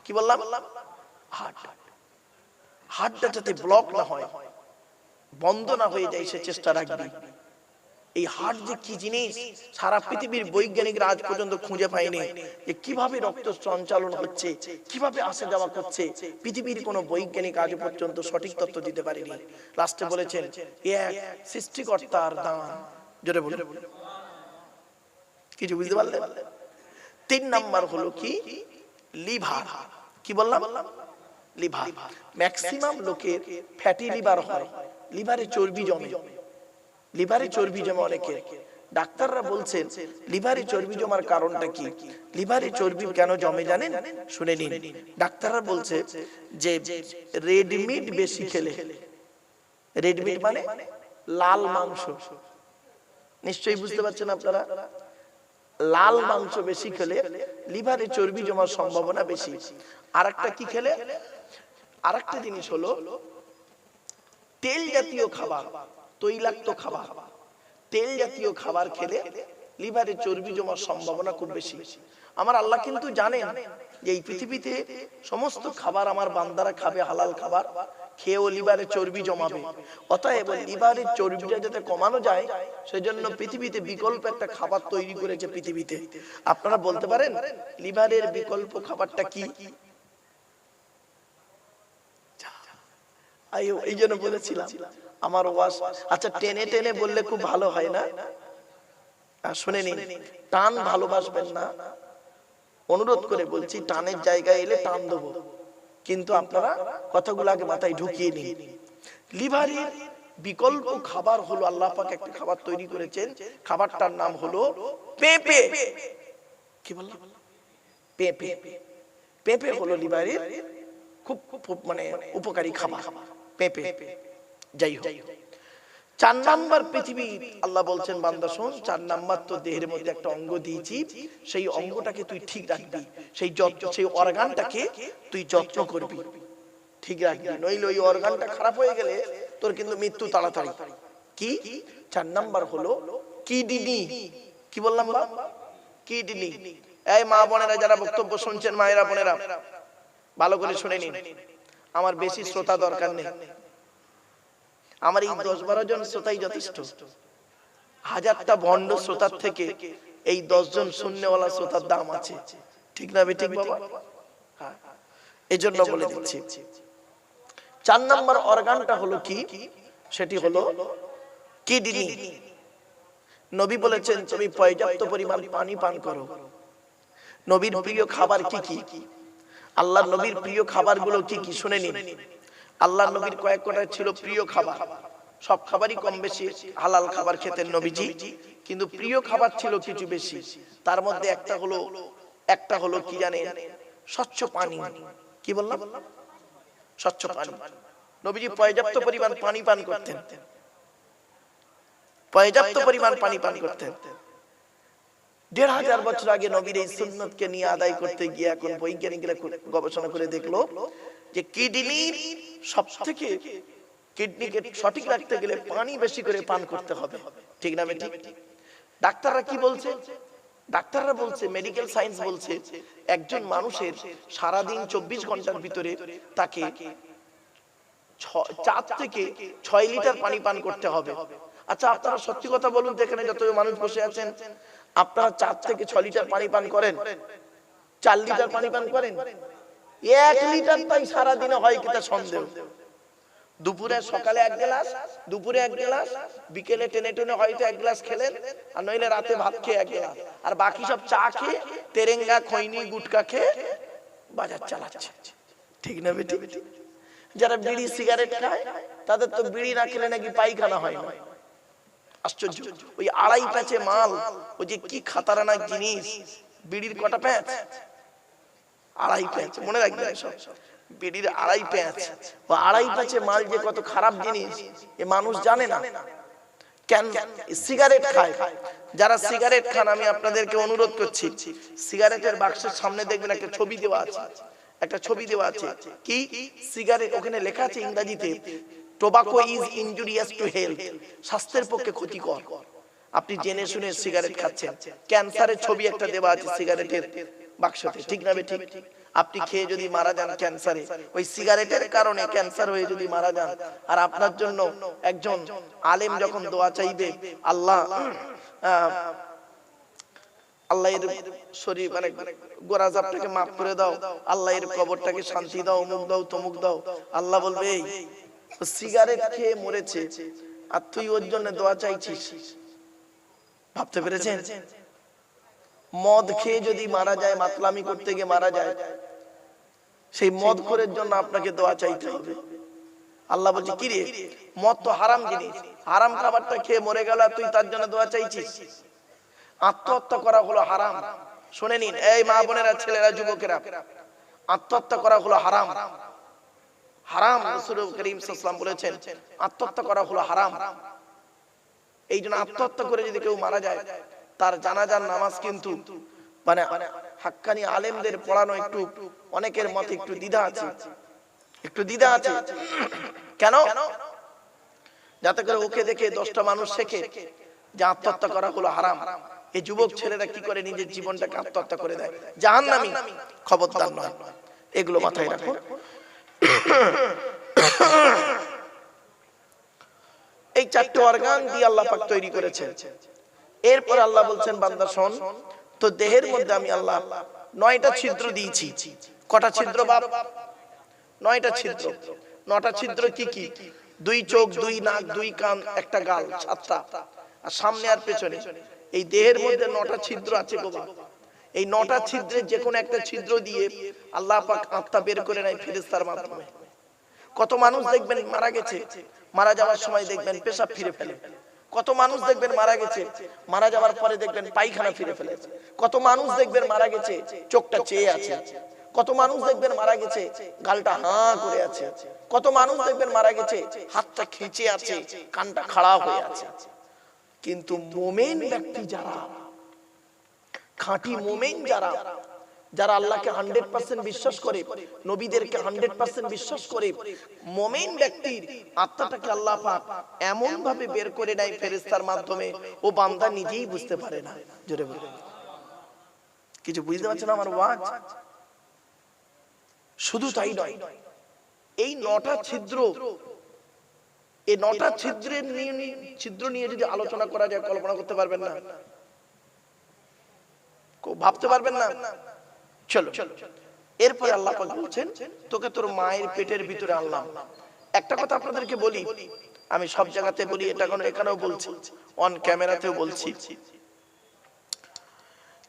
কি বললাম? হার্ট। হার্টটা যাতে ব্লক না হয়, বন্ধ না হয়ে যায়, সে চেষ্টা রাখবি। এই হার্ট যে কি জিনিস সারা পৃথিবীর বৈজ্ঞানিকরা আজ পর্যন্ত খুঁজে পায়নি যে কিভাবে রক্ত সঞ্চালন হচ্ছে, কিভাবে আসা যাওয়া করছে। পৃথিবীর কোন বৈজ্ঞানিক আজ পর্যন্ত সঠিক তথ্য দিতে পারেনি। লাস্টে বলেছেন এক সৃষ্টিকর্তার দান। জোরে বলুন। কিছু বুঝতে পারলেন? 3 নাম্বার হলো কি? লিভার। কি বললাম? লিভার। ম্যাক্সিমাম লোকের ফ্যাটি লিভার হয়, লিভারে চর্বি জমে। লিভারে চর্বি জমে অনেকের। ডাক্তাররা বলছেন লিভারে চর্বি জমার কারণটা কি? লিভারে চর্বি কেন জমে জানেন? শুনে নিন। ডাক্তাররা বলছে যে রেড মিট বেশি খেলে, রেড মিট মানে লাল মাংস, নিশ্চয়ই বুঝতে পারছেন আপনারা। লাল মাংস বেশি খেলে লিভারে চর্বি জমার সম্ভাবনা বেশি। আরেকটা কি খেলে? আরেকটা জিনিস হলো তেল জাতীয় খাবার। তৈলাক্ত খাবার, তেল জাতীয় খাবার খেলে লিভারে চর্বি জমার সম্ভাবনা খুব বেশি। আমার আল্লাহ কিন্তু জানেন যে এই পৃথিবীতে সমস্ত খাবার আমার বান্দারা খাবে, হালাল খাবার খেয়েও লিভারে চর্বি জমাবে। অতএব লিভারের চর্বিটা যাতে কমানো যায় সেজন্য পৃথিবীতে বিকল্প একটা খাবার তৈরি করেছে পৃথিবীতে। আপনারা বলতে পারেন লিভারের বিকল্প খাবারটা কি? এই জন্য বলেছিলাম আমার ওয়াজ, আচ্ছা টেনে টেনে বললে খুব ভালো হয় না? শুনে নিন, টান ভালোবাসবেন না, অনুরোধ করে বলছি, টানের জায়গায় এলে টান দেবো, কিন্তু আপনারা কথাগুলো আগে মাথায় ঢুকিয়ে নিন। লিভারের বিকল্প খাবার হলো, আল্লাহ পাক একটা খাবার তৈরি করেছেন, খাবারটার নাম হলো পেঁপে। কি বললাম? পেঁপে। পেঁপে হলো লিভারের খুব মানে উপকারী খাবার, পেঁপে। যাই হোক, 4 নাম্বার পৃথিবী আল্লাহ বলছেন বান্দা শোন, 4 নাম্বার তো দেহের মধ্যে একটা অঙ্গ দিয়েছি, সেই অঙ্গটাকে তুই ঠিক রাখবি, সেই অর্গানটাকে তুই যত্ন করবি, ঠিক রাখবি, নইলে ওই অর্গানটা খারাপ হয়ে গেলে তোর কিন্তু মৃত্যু তাড়াতাড়ি। কি? 4 নাম্বার হলো কিডনি। কি বললাম বাবা? কিডনি। এই মা বোনেরা যারা বক্তব্য শুনছেন, মায়েরা বোনেরা ভালো করে শুনে নিন, আমার বেশি শ্রোতা দরকার নেই, আমার এই 10-12 জন শ্রোতাই যথেষ্ট। 1000টা ভণ্ড শ্রোতার থেকে এই 10 জন শূন্যওয়ালা শ্রোতার দাম আছে, ঠিক না বেঠিক বাবা? হ্যাঁ, এই জন্য বলে দিচ্ছি। 4 নাম্বার অর্গানটা হলো কি? সেটি হলো কিডনি। নবী বলেছেন তুমি পর্যাপ্ত পরিমাণ পানি পান করো। নবীর প্রিয় খাবার কি কি? আল্লাহর নবীর প্রিয় খাবারগুলো কি কি শুনে নিন। আল্লাহর নবীর কয়েক কটা ছিল প্রিয় খাবার, সব খাবারই কম বেশি হালাল খাবার খেতেন নবীজি, কিন্তু প্রিয় খাবার ছিল কিছু বেশি। তার মধ্যে একটা হলো কি জানেন? স্বচ্ছ পানি। কি বললাম? স্বচ্ছ পানি। নবীজি পর্যাপ্ত পরিমাণ পানি পান করতেন, পর্যাপ্ত পরিমাণ পানি পান করতেন। 1500 বছর আগে নবীর এই সুন্নতকে নিয়ে আদায় করতে গিয়ে এখন বৈজ্ঞানিকরা গবেষণা করে দেখলো যে কিডনির সবথেকে, কিডনিকে সঠিক রাখতে গেলে পানি বেশি করে পান করতে হবে, ঠিক না বেঠিক? ডাক্তাররা কি বলছে? ডাক্তাররা বলছে, মেডিকেল সায়েন্স বলছে, একজন মানুষের সারাদিন 24 ঘন্টার ভিতরে তাকে 4 থেকে 6 লিটার পানি পান করতে হবে। আচ্ছা আপনারা সত্যি কথা বলুন, এখানে যত মানুষ বসে আছেন আপনারা 4 থেকে 6 লিটার পানি পান করেন? 4 লিটার পানি পান করেন? 1 লিটার তাই সারাদিনে হয় কিনা সন্দেহ। দুপুরে সকালে 1 গ্লাস, দুপুরে 1 গ্লাস, বিকেলে টেনে টেনে হয়তো 1 গ্লাস খেলেন, আর নইলে রাতে ভাত খেয়ে 1 গ্লাস, আর বাকি সব চা খেয়ে, তেরেঙ্গা, খৈনি, গুটকা খেয়ে বাজার চালাচ্ছে, ঠিক না বেটি? যারা বিড়ি সিগারেট খায় তাদের তো বিড়ি না খেলে নাকি পায়খানা হয় না। আশ্চর্য। ওই 2.5 প্যাচে মাল, ওই যে কি খাতারনাক জিনিস, বিড়ির কটা প্যাচ? 2.5 প্যাচ, মনে রাখবেন সব, বিড়ির 2.5 প্যাচ। ও 2.5 প্যাচে মাল যে কত খারাপ জিনিস এ মানুষ জানে না। কেন সিগারেট খায়? যারা সিগারেট খান আমি আপনাদেরকে অনুরোধ করছি, সিগারেটের বাক্সের সামনে দেখবেন একটা ছবি দেওয়া আছে, একটা ছবি দেওয়া আছে। কি সিগারেট? ওখানে লেখা আছে ইংরেজিতে, tobacco is injurious to health, স্বাস্থ্যের পক্ষে ক্ষতিকর। আপনি জেনে শুনে সিগারেট খাচ্ছেন। ক্যান্সারের ছবি একটা দেওয়া আছে সিগারেটের বাক্সতে, ঠিক না বেঠিক? আপনি খেয়ে যদি মারা যান ক্যান্সারে, ওই সিগারেটের কারণে ক্যান্সার হয়ে যদি মারা যান, আর আপনার জন্য একজন আলেম যখন দোয়া চাইবে, আল্লাহ আল্লাহ এর শরীর মানে গোরাজাবটাকে মাফ করে দাও, আল্লাহ এর কবরটাকে শান্তি দাও, অমুক দাও, তমুক দাও, আল্লাহ বলবে এই সিগারেট খেয়ে মরেছে আর তুই ওর জন্য দোয়া চাইছিস। ভাবতে পেরেছেন? মদ খেয়ে যদি মারা যায়, মাতলামি করতে গিয়ে মারা যায়, সেই মদ খোরের জন্য আপনাকে দোয়া চাইতে হবে। আল্লাহ বলছে কি রে, মদ তো হারাম জিনিস, হারাম খাবারটা খেয়ে মরে গেল আর তুই তার জন্য দোয়া চাইছিস। আত্মহত্যা করা হলো হারাম। শুনে নিন এই মা বোনেরা, ছেলেরা, যুবকেরা, আত্মহত্যা করা হলো হারাম। হারাম। রাসূল করিম সাল্লাল্লাহু আলাইহি ওয়াসাল্লাম বলেছেন আত্মহত্যা করা হলো হারাম। এই জন্য আত্মহত্যা করে যদি কেউ মারা যায়, তার জানাজার নামাজ কিন্তু মানে হাক্কানি আলেমদের পড়ানো একটু, অনেকের মতে একটু দ্বিধা আছে, একটু দ্বিধা আছে। কেন? যাতে করে ওকে দেখে 10টা মানুষ শেখে যে আত্মহত্যা করা হলো হারাম। এই যুবক ছেলেরা কি করে নিজের জীবনটাকে আত্মহত্যা করে দেয়, জাহান্নামী। খবরদার নয়, এগুলো মাথায় রাখুন। এই 4টে অর্গান দিয়ে আল্লাহ পাক তৈরি করেছেন। এরপর আল্লাহ বলছেন, বান্দা শোন, তো দেহের মধ্যে আমি আল্লাহ 9টা ছিদ্র দিয়েছি। কটা ছিদ্র বাপ? 9টা ছিদ্র। 9টা ছিদ্র কি কি? 2 চোখ, 2 নাক, 2 কান, একটা গাল, 7টা, আর সামনে আর পেছনে। এই দেহের মধ্যে 9টা ছিদ্র আছে গো বাপ। এই 9টা ছিদ্রে যে কোনো একটা ছিদ্র দিয়ে আল্লাহ পাক আত্মা বের করে নেয় ফেরেশতার মাধ্যমে। কত মানুষ দেখবেন মারা গেছে, মারা যাওয়ার সময় দেখবেন পেশাব ফিরে ফেলে। কত মানুষ দেখবেন মারা গেছে, মারা যাওয়ার পরে দেখবেন পায়খানা ফিরে ফেলেছে। কত মানুষ দেখবেন মারা গেছে চোখটা চেয়ে আছে। কত মানুষ দেখবেন মারা গেছে গালটা হাঁ করে আছে। কত মানুষ দেখবেন মারা গেছে হাতটা খেঁচে আছে, কানটা খাড়া হয়ে আছে। কিন্তু মুমিন ব্যক্তি যারা, খাঁটি মুমিন যারা, যারা আল্লাহকে 100% বিশ্বাস করে, নবীদেরকে 100% বিশ্বাস করে, মুমিন ব্যক্তির আত্মাটাকে আল্লাহ পাক এমন ভাবে বের করে নেয় ফেরেশতার মাধ্যমে, ও বান্দা নিজেই বুঝতে পারে না। জোরে বলুন, কিছু বুঝতে পারছেন আমার ওয়াজ? শুধু তাই নয়, এই 9টা ছিদ্র, এই 9টা ছিদ্রের ছিদ্র নিয়ে যদি আলোচনা করা যায়, কল্পনা করতে পারবেন না, ভাবতে পারবেন না। চলো, এরপরে আল্লাহ পাক বলছেন, তোকে তোর মায়ের পেটের ভিতরে আনলাম। একটা কথা আপনাদেরকে বলি, আমি সব জায়গাতে বলি, এটা কোনো এখানেও বলছি, অন ক্যামেরাতেও বলছি,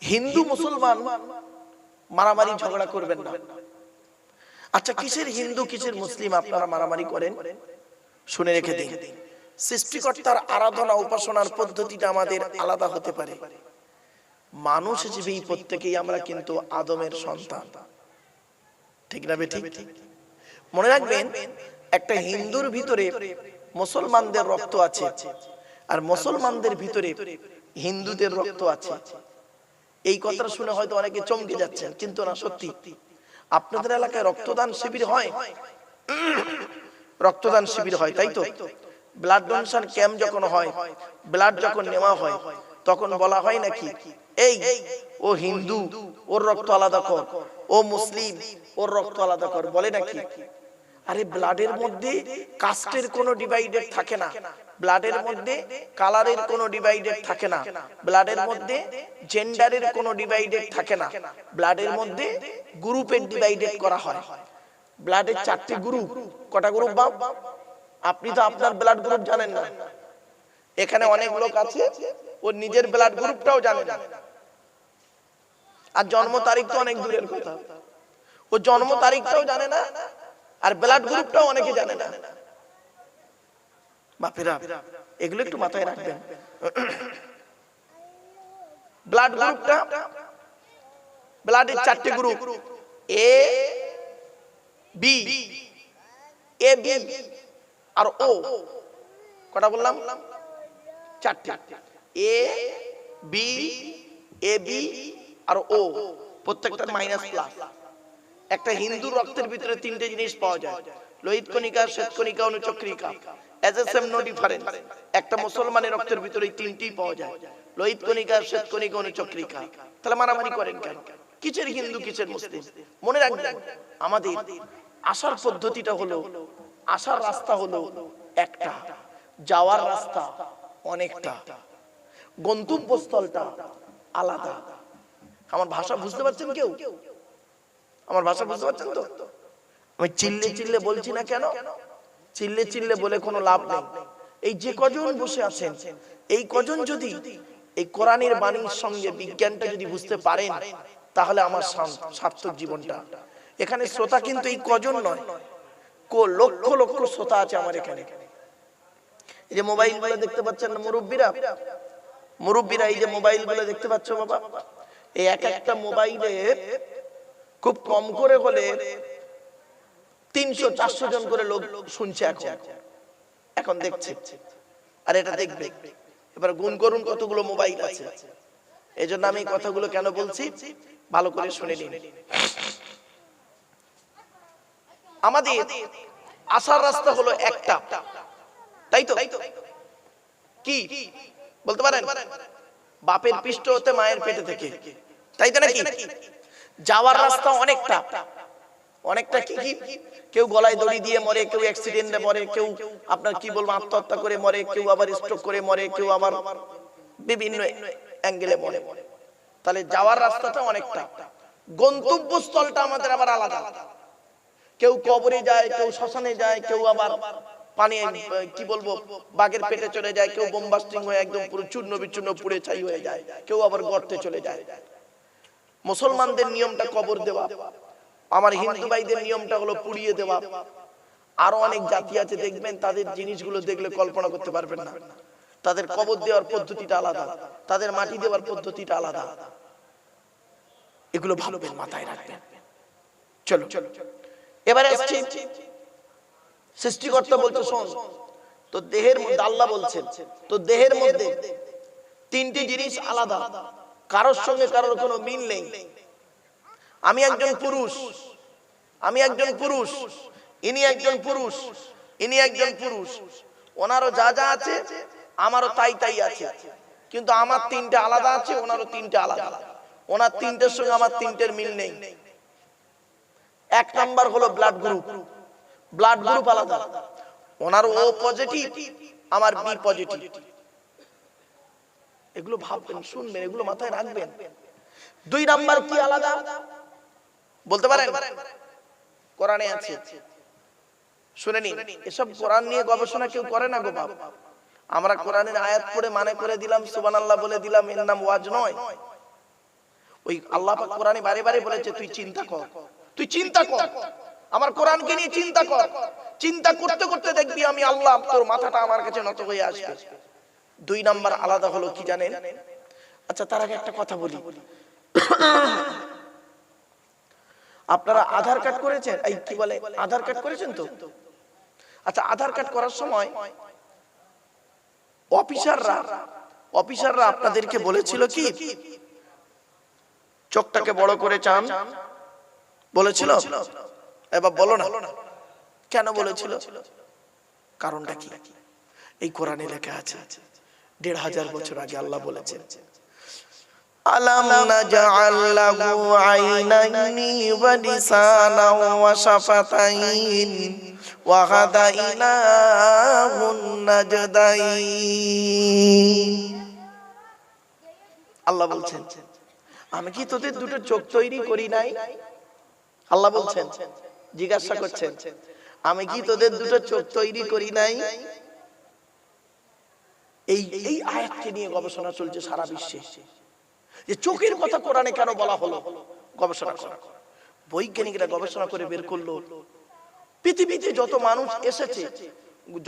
হিন্দু মুসলমান মারামারি ঝগড়া করবেন না। আচ্ছা, কিসের হিন্দু কিসের মুসলিম আপনারা মারামারি করেন? শুনে রেখে দিন, সৃষ্টিকর্তার আরাধনা উপাসনার পদ্ধতিটা আমাদের আলাদা হতে পারে। মানুষ হিসেবে প্রত্যেকেই আমরা কিন্তু আদমের সন্তান, ঠিক না বেঠিক? মনে রাখবেন, একটা হিন্দুর ভিতরে মুসলমানদের রক্ত আছে, আর মুসলমানদের ভিতরে হিন্দুদের রক্ত আছে। এই কথাটা শুনে হয়তো অনেকে চমকে যাচ্ছেন, কিন্তু না, সত্যি। আপনাদের এলাকায় রক্তদান শিবির হয়? রক্তদান শিবির হয়, তাই তো? ব্লাড ডোনেশন ক্যাম্প যখন হয়, ব্লাড যখন নেওয়া হয়, তখন বলা হয় নাকি, এই ও হিন্দু, ওর রক্ত আলাদা কর, ও মুসলিম, ওর রক্ত আলাদা কর, বলে নাকি? আরে ব্লাডের মধ্যে কাস্টের কোনো ডিভাইডেড থাকে না, ব্লাডের মধ্যে কালারের কোনো ডিভাইডেড থাকে না, ব্লাডের মধ্যে জেন্ডারের কোনো ডিভাইডেড থাকে না, ব্লাডের মধ্যে গ্রুপের ডিভাইডেড করা হয়। ব্লাডের 4টে গ্রুপ। কটা গ্রুপ বাপ? আপনি তো আপনার ব্লাড গ্রুপ জানেন না। এখানে অনেক লোক আছে, ও নিজের ব্লাড গ্রুপটাও জানে না, আর জন্ম তারিখ তো অনেক দূরের কথা, ও জন্ম তারিখটাও জানে না, আর ব্লাড গ্রুপটাও অনেকে জানে না। বাপেরা, এগুলো একটু মাথায় রাখবেন। ব্লাড গ্রুপটা, ব্লাডের 4টে group, A B, A B আর ও। কটা বললাম? 4টে। এ বি, এ বি আর ও, প্রত্যেকটার মাইনাস প্লাস। একটা হিন্দু রক্তের ভিতরে 3টে জিনিস পাওয়া যায়, লোহিত কণিকা, শ্বেত কণিকা, অনুচক্রিকা। As a same no difference. একটা মুসলমানের রক্তের ভিতরে এই 3টিই পাওয়া যায়, লোহিত কণিকা, শ্বেত কণিকা, অনুচক্রিকা। তাহলে মারামারি করেন কেন? কিসের হিন্দু কিসের মুসলিম? মনে রাখবেন, আমাদের আসার পদ্ধতিটা হলো, আসার রাস্তা হলো একটা, যাওয়ার রাস্তা অনেকটা, গন্তব্যস্থলটা আলাদা। আমার ভাষা বুঝতে পারছেন কেউ? আমার ভাষা বুঝতে পারছেন তো? আমি চিল্লে চিল্লে বলছি না কেন? চিল্লে চিল্লে বলে কোনো লাভ নেই। এই যে কজন বসে আছেন, এই কজন যদি এই কোরআনের বাণীর সঙ্গে বিজ্ঞানটা যদি বুঝতে পারেন, তাহলে আমার সার্থক জীবনটা। এখানে শ্রোতা কিন্তু এই কজন নয়, লক্ষ লক্ষ শ্রোতা আছে আমার এখানে। এই যে মোবাইল গুলো দেখতে পাচ্ছেন না, মুরব্বীরা, মুরব্বীরা এই যে মোবাইল গুলো দেখতে পাচ্ছ বাবা, এই এক একটা মোবাইলে খুব কম করে হলে 300-400 জন করে লোক শুনছে, এখন দেখছে, আর এটা দেখবে। এবার গুণ করুন কতগুলো মোবাইল আছে। এই জন্য আমি কথাগুলো কেন বলছি, ভালো করে শুনে নিন। আমাদের আসার রাস্তা হলো একটা, তাই তো? কি বলতে পারেন? বাপের পৃষ্ঠ হতে মায়ের পেটে থেকে, তাই তো নাকি? যাওয়ার রাস্তা অনেকটা অনেকটা কি কি, কেউ গলায় দড়ি দিয়ে মরে, কেউ অ্যাক্সিডেন্টে মরে, কেউ আপনার কি বলবো আত্মহত্যা করে মরে, কেউ আবার স্ট্রোক করে মরে, কেউ আবার বিভিন্ন অ্যাঙ্গেলে মরে। তাহলে যাওয়ার রাস্তাটা অনেকটা, গন্তব্যস্থলটা আমাদের আবার আলাদা। কেউ কবরে যায়, কেউ শ্মশানে যায়, কেউ আবার পানি কি বলবো বাঘের পেটে চলে যায়, কেউ বোমবাস্টিং হয়ে একদম পুরো চূর্ণ বিচূর্ণ পুড়ে ছাই হয়ে যায়, কেউ আবার গর্তে চলে যায়। মুসলমানদের নিয়মটা কবর দেওয়া, আমার হিন্দু ভাইদের নিয়মটা হলো পুড়িয়ে দেওয়া। আরো অনেক জাতি আছে দেখবেন, তাদের জিনিসগুলো দেখলে কল্পনা করতে পারবেন না। তাদের কবর দেওয়ার পদ্ধতিটা আলাদা, তাদের মাটি দেওয়ার পদ্ধতিটা আলাদা। এগুলো ভালোবেন, মাথায় রাখবেন। চলো এবারে আসছি, সৃষ্টিকর্তা বলছে শোন, তো দেহের মধ্যে আল্লাহ বলছেন, তো দেহের মধ্যে তিনটি জিনিস আলাদা, কারোর সঙ্গে কারোর কোনো মিল নেই। আমি একজন পুরুষ, আমি একজন পুরুষ, ইনি একজন পুরুষ, ইনি একজন পুরুষ, ওনারও যা যা আছে আমারও তাই তাই আছে, কিন্তু আমার তিনটে আলাদা আছে, ওনারও তিনটে আলাদা। ওনার তিনটের সঙ্গে আমার তিনটের মিল নেই। এক নাম্বার হলো ব্লাড গ্রুপ, ব্লাড গ্রুপ আলাদা, ওনার ও পজিটিভ, আমার বি পজিটিভ। এগুলো ভাববেন, শুনবেন, এগুলো মাথায় রাখবেন। দুই নাম্বার কি আলাদা বলতে পারেন? কোরআনে আছে, শুনে নিন। এসব কোরআন নিয়ে গবেষণা কেউ করে না গো বাপ। আমরা কোরআনের আয়াত পড়ে মানে করে দিলাম, সুবহানাল্লাহ বলে দিলাম, এর নাম ওয়াজ নয়। ওই আল্লাহ পাক কোরআনে বারে বারে বলেছে তুই চিন্তা কর, তুই চিন্তা কর, আমার কোরআনকে নিয়ে চিন্তা কর। চিন্তা করতে করতে দেখবি আমি আল্লাহ, তোর মাথাটা আমার কাছে নত হয়ে আসবে। দুই নাম্বার আলাদা হলো কি জানেন? আচ্ছা তার আগে একটা কথা বলি, আপনারা আধার কার্ড করেছেন? এই কি বলে, আধার কার্ড করেছেন তো? আচ্ছা আধার কার্ড করার সময় অফিসাররা আপনাদেরকে বলেছিল কি চোখটাকে বড় করে চান? বলেছিল? এবার বলো না কেন বলেছিল? কারণটা কি? এই কোরআনে লেখা আছে, ১৫০০ বছর আগে আল্লাহ বলেছেন, আলাম নাজআল লাহু আইনাইনি ওয়া লিসানান ওয়া শাফাতাইন ওয়া হাদাইনাহুন নাজদাইন। আল্লাহ বলছেন আমি কি তোদের দুটো চোখ তৈরি করি নাই? আল্লাহ বলছেন, জিজ্ঞাসা করছেন আমি কি তোদের দুটো চোখ তৈরি করি নাই? এই আয়াতকে নিয়ে গবেষণা চলছে সারা বিশ্বে, যে চোখের কথা কোরআনে কেন বলা হলো। গবেষণা করা, বৈজ্ঞানিকরা গবেষণা করে বের করলো, পৃথিবীতে যত মানুষ এসেছে,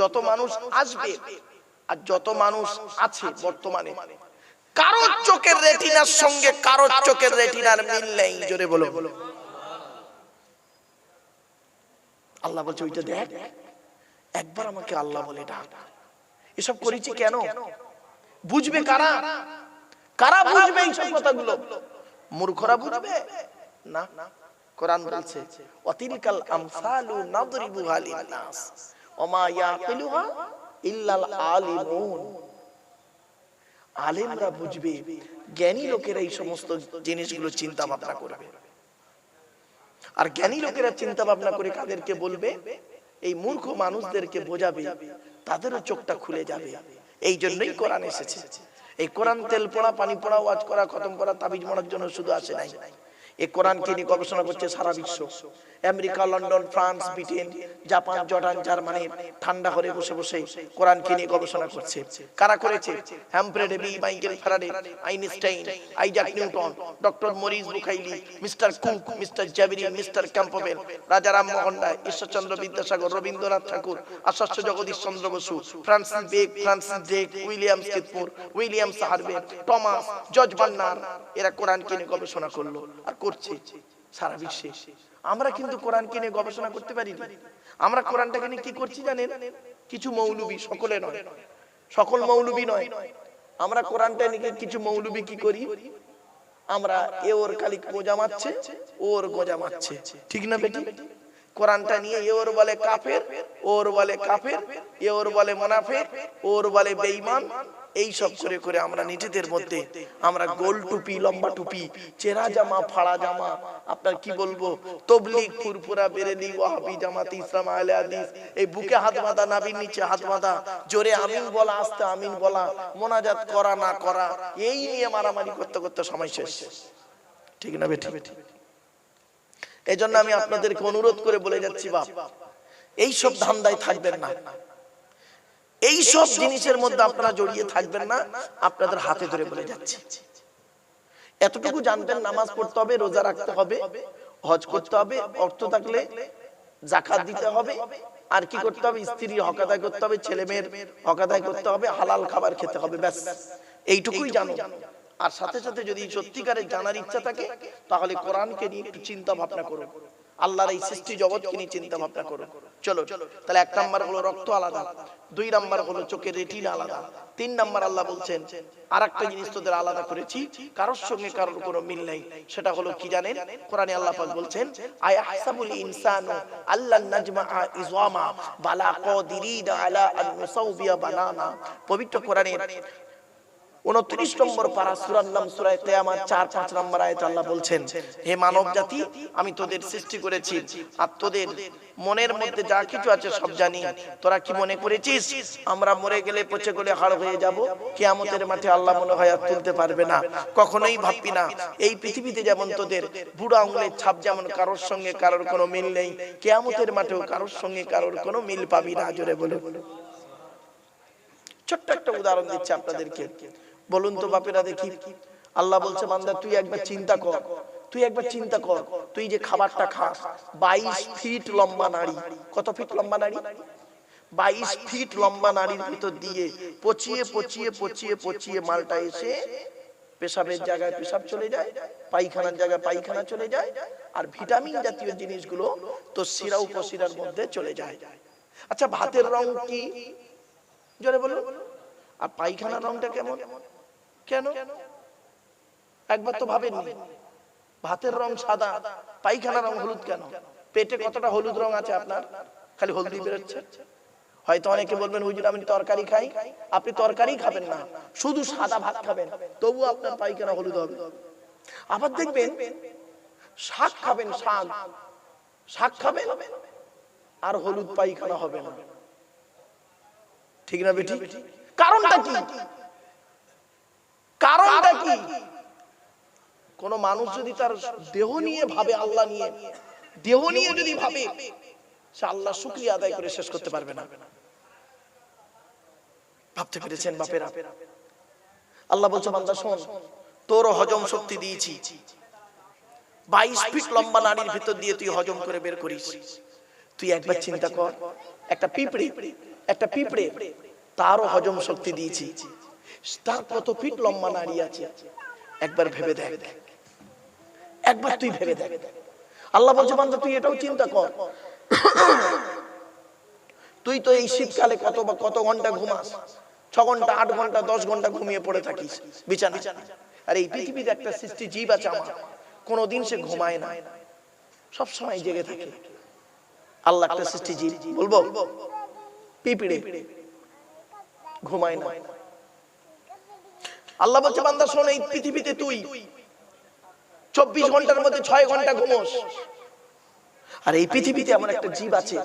যত মানুষ আসবে, আর যত মানুষ আছে বর্তমানে, কারোর চোখের রেটিনার সঙ্গে কারোর চোখের রেটিনার মিল নেই। জোরে বলো। আল্লাহ বলছে ওইটা দেখ, একবার আমাকে আল্লাহ বলে ডাক। এসব করেছি কেন? বুঝবে কারা? কারা বুঝবে এইসব কথাগুলো? মূর্খরা বুঝবে না। কোরআন বলছে ওয়াতিলকাল আমসালু নাদরিবুহা লিন-নাস ওমা ইয়াকিলুহা ইল্লাল আলিমুন। আলেমরা বুঝবে, জ্ঞানী লোকেরা এই সমস্ত জিনিসগুলো চিন্তা ভাবনা করবে। আর জ্ঞানী লোকেরা চিন্তা ভাবনা করে কাদেরকে বলবে? এই মূর্খ মানুষদেরকে বোঝাবে, তাদেরও চোখটা খুলে যাবে। এই জন্যই কোরআন এসেছে। এই কোরআন তেল পড়া, পানি পড়া, ওয়াজ করা, খতম করা, তাবিজ মারার জন্য শুধু আসে নাই। এই কোরআনকে নিয়ে গবেষণা করছে সারা বিশ্ব। America, London, France, Britain, Japan, Jordan, Germany ঠান্ডা ঘরে বসে বসে কোরআনকে নিয়ে গবেষণা করছে। কারা করেছে? Humphry Davy, Michael Faraday, Einstein, Isaac Newton, doctor Maurice Bucaille, mister Cook, mister Jabiri, mister Campbell, Raja Rammohan Roy, Ishwarchandra Vidyasagar, Rabindranath Tagore, Acharya Jagadish Chandra Bose, Francis Bacon, Francis Drake, William Skidmore, William Harvey, Thomas, George Bernard, এরা কোরআনকে নিয়ে গবেষণা করলো আর করছে সারা বিশ্বে। আমরা কিন্তু কোরআনকে নিয়ে গবেষণা করতে পারি না। আমরা কোরআনটাকে নিয়ে কি করছি জানেন? কিছু মৌলবি, সকলে নয়, সকল মৌলবি নয়, আমরা কোরআনটা নিয়ে কিছু মৌলবি কি করি? আমরা এ ওর খালি গোজা মারছে, ওর গোজা মারছে, ঠিক না বেটি? কোরআনটা নিয়ে এ ওর বলে কাফের, ওর বলে কাফের, এ ওর বলে মুনাফিক, ওর বলে বেঈমান। এই সব করে করে আমরা নিজেদের মধ্যে আমরা গোল টুপি, লম্বা টুপি, চেরা জামা, ফাড়া জামা, আপনার কি বলবো, তবলিগ, ফুরফুরা, বেরেলি, ওয়াহাবি, জামাত ইসলাম, আহলে হাদিস, এই বুকে হাত বাঁধা, নাভির নিচে হাত বাঁধা, জোরে আমিন বলা, আস্তে আমিন বলা, মোনাজাত করা না করা, এই নিয়ে মারামারি করতে করতে সময় শেষ। ঠিক না বেঠিক? এই জন্য আমি আপনাদেরকে অনুরোধ করে বলে যাচ্ছি, বাপ, এই সব ধান্দায় থাকবেন না, এই সব জিনিসের মধ্যে আপনারা জড়িয়ে থাকবেন না। আপনাদের হাতে ধরে বলে যাচ্ছি, এতটুকু জানবেন, নামাজ পড়তে হবে, রোজা রাখতে হবে, হজ করতে হবে, অর্থ থাকলে যাকাত দিতে হবে, আর কি করতে হবে, স্ত্রীর হক আদায় করতে হবে, ছেলে মেয়ের হক আদায় করতে হবে, হালাল খাবার খেতে হবে, ব্যাস এইটুকুই জানো। আর সাথে সাথে যদি সত্যিকারের জানার ইচ্ছা থাকে তাহলে কোরআনকে নিয়ে একটু চিন্তা ভাবনা করো, আল্লাহর এই সৃষ্টি জগৎকে নিয়ে চিন্তা ভাবনা করো। চলো, তাহলে 1 নাম্বার হলো রক্ত আলাদা, 2 নাম্বার হলো চোখের রেটিনা আলাদা, 3 নাম্বার আল্লাহ বলছেন আরেকটা জিনিস তোদের আলাদা করেছি, কারোর সঙ্গে কারোর কোনো মিল নেই। সেটা হলো কি জানেন? কোরআনে আল্লাহ পাক বলছেন, আয়াহসাবুল ইনসানু আল্লান নাজমাআ ইযামা বালা কাদিরিনা আলা আন নুসাউবিয়া বানানা। পবিত্র কোরআনের 29 নম্বর পারা, সূরার নাম সূরা কিয়ামত, 4-5 নম্বর আয়াতে আল্লাহ বলছেন, হে মানব জাতি, আমি তোদের সৃষ্টি করেছি আর তোদের মনের মধ্যে যা কিছু আছে সব জানি। তোরা কি মনে করেছিস আমরা মরে গেলে পচে গলে হাড় হয়ে যাব? কিয়ামতের মাঠে আল্লাহ মনে হয় আর তুলতে পারবে না। কখনোই ভাববি না। এই পৃথিবীতে যেমন তোদের বুড়ো আঙুলের ছাপ যেমন কারোর সঙ্গে কারোর কোনো মিল নেই, কিয়ামতের মাঠেও কারোর সঙ্গে কারোর কোনো মিল পাবি না। জোরে বলে। ছোট্ট একটা উদাহরণ দিচ্ছি আপনাদেরকে, বলুন তো বাপেরা দেখি। আল্লাহ বলছে, বান্দা তুই একবার চিন্তা কর, তুই একবার চিন্তা কর, তুই যে খাবারটা খাস, 22 ফিট লম্বা নাড়ি। কত ফিট লম্বা নাড়ি? 22 ফিট লম্বা নাড়ির ভিতর দিয়ে পচিয়ে পচিয়ে পচিয়ে পচিয়ে মালটা এসে পেশাবের জায়গায় পেশাব চলে যায়, পায়খানার জায়গায় পায়খানা চলে যায়, আর ভিটামিন জাতীয় জিনিসগুলো তো শিরা উপশিরার মধ্যে চলে যায়। আচ্ছা, ভাতের রং কি? জোরে বলুন। আর পায়খানার রংটা কেমন? কেন? একবার তো ভাবেননি। ভাতের রং সাদা, পায়খানার রং হলুদ কেন? পেটে কতটা হলুদ রং আছে আপনার? খালি হলদি বেরোচ্ছে। হয়তো অনেকে বলবেন, হুজুর আমি তরকারি খাই। আপনি তরকারি খাবেন না, শুধু সাদা ভাত খাবেন, তবু আপনার পায়খানা হলুদ হবে। আবার দেখবেন শাক খাবেন, শাক খাবেন আর হলুদ পায়খানা হবে না। ঠিক না বেটি? কারণটা কি? কারণটা কি? কোন মানুষ যদি তার দেহ নিয়ে ভাবে, আল্লাহ নিয়ে, দেহ নিয়ে যদি ভাবে, সে আল্লাহ শুকরিয়া আদায় করে শেষ করতে পারবে না। ভাবতে পেরেছেন বাপেরা? আল্লাহ বলছে, বান্দা শোন, তোর হজম শক্তি দিয়েছি, 22 ফিট লম্বা নাড়ির ভিতর দিয়ে তুই হজম করে বের করিস। তুই একবার চিন্তা কর, একটা পিঁপড়ে তারও হজম শক্তি দিয়েছি, তার কত ফিট লম্বা নাড়ি আছে, একবার ভেবে দেখ, একবার তুই ভেবে দেখ। আল্লাহ বলছে, বান্দা তুই এটাও চিন্তা কর, তুই তো এই শীতকালে কত ঘন্টা ঘুমাস? 6 ঘন্টা, 8 ঘন্টা, 10 ঘন্টা ঘুমিয়ে পড়ে থাকিস বিছানা। আর এই পৃথিবীতে একটা সৃষ্টি জীব আছে আমার, কোনদিন সে ঘুমায় না, সব সময় জেগে থাকে। আল্লাহ একটা সৃষ্টি জীব, বলবো পিঁপড়ে, ঘুমায় না। আল্লাহ বলছে, বান্দা শোন, এই পৃথিবীতে তুই 24 ঘন্টার মধ্যে 6 ঘন্টা ঘুমোস, আর এই পৃথিবীতে এমন একটা জীব আছে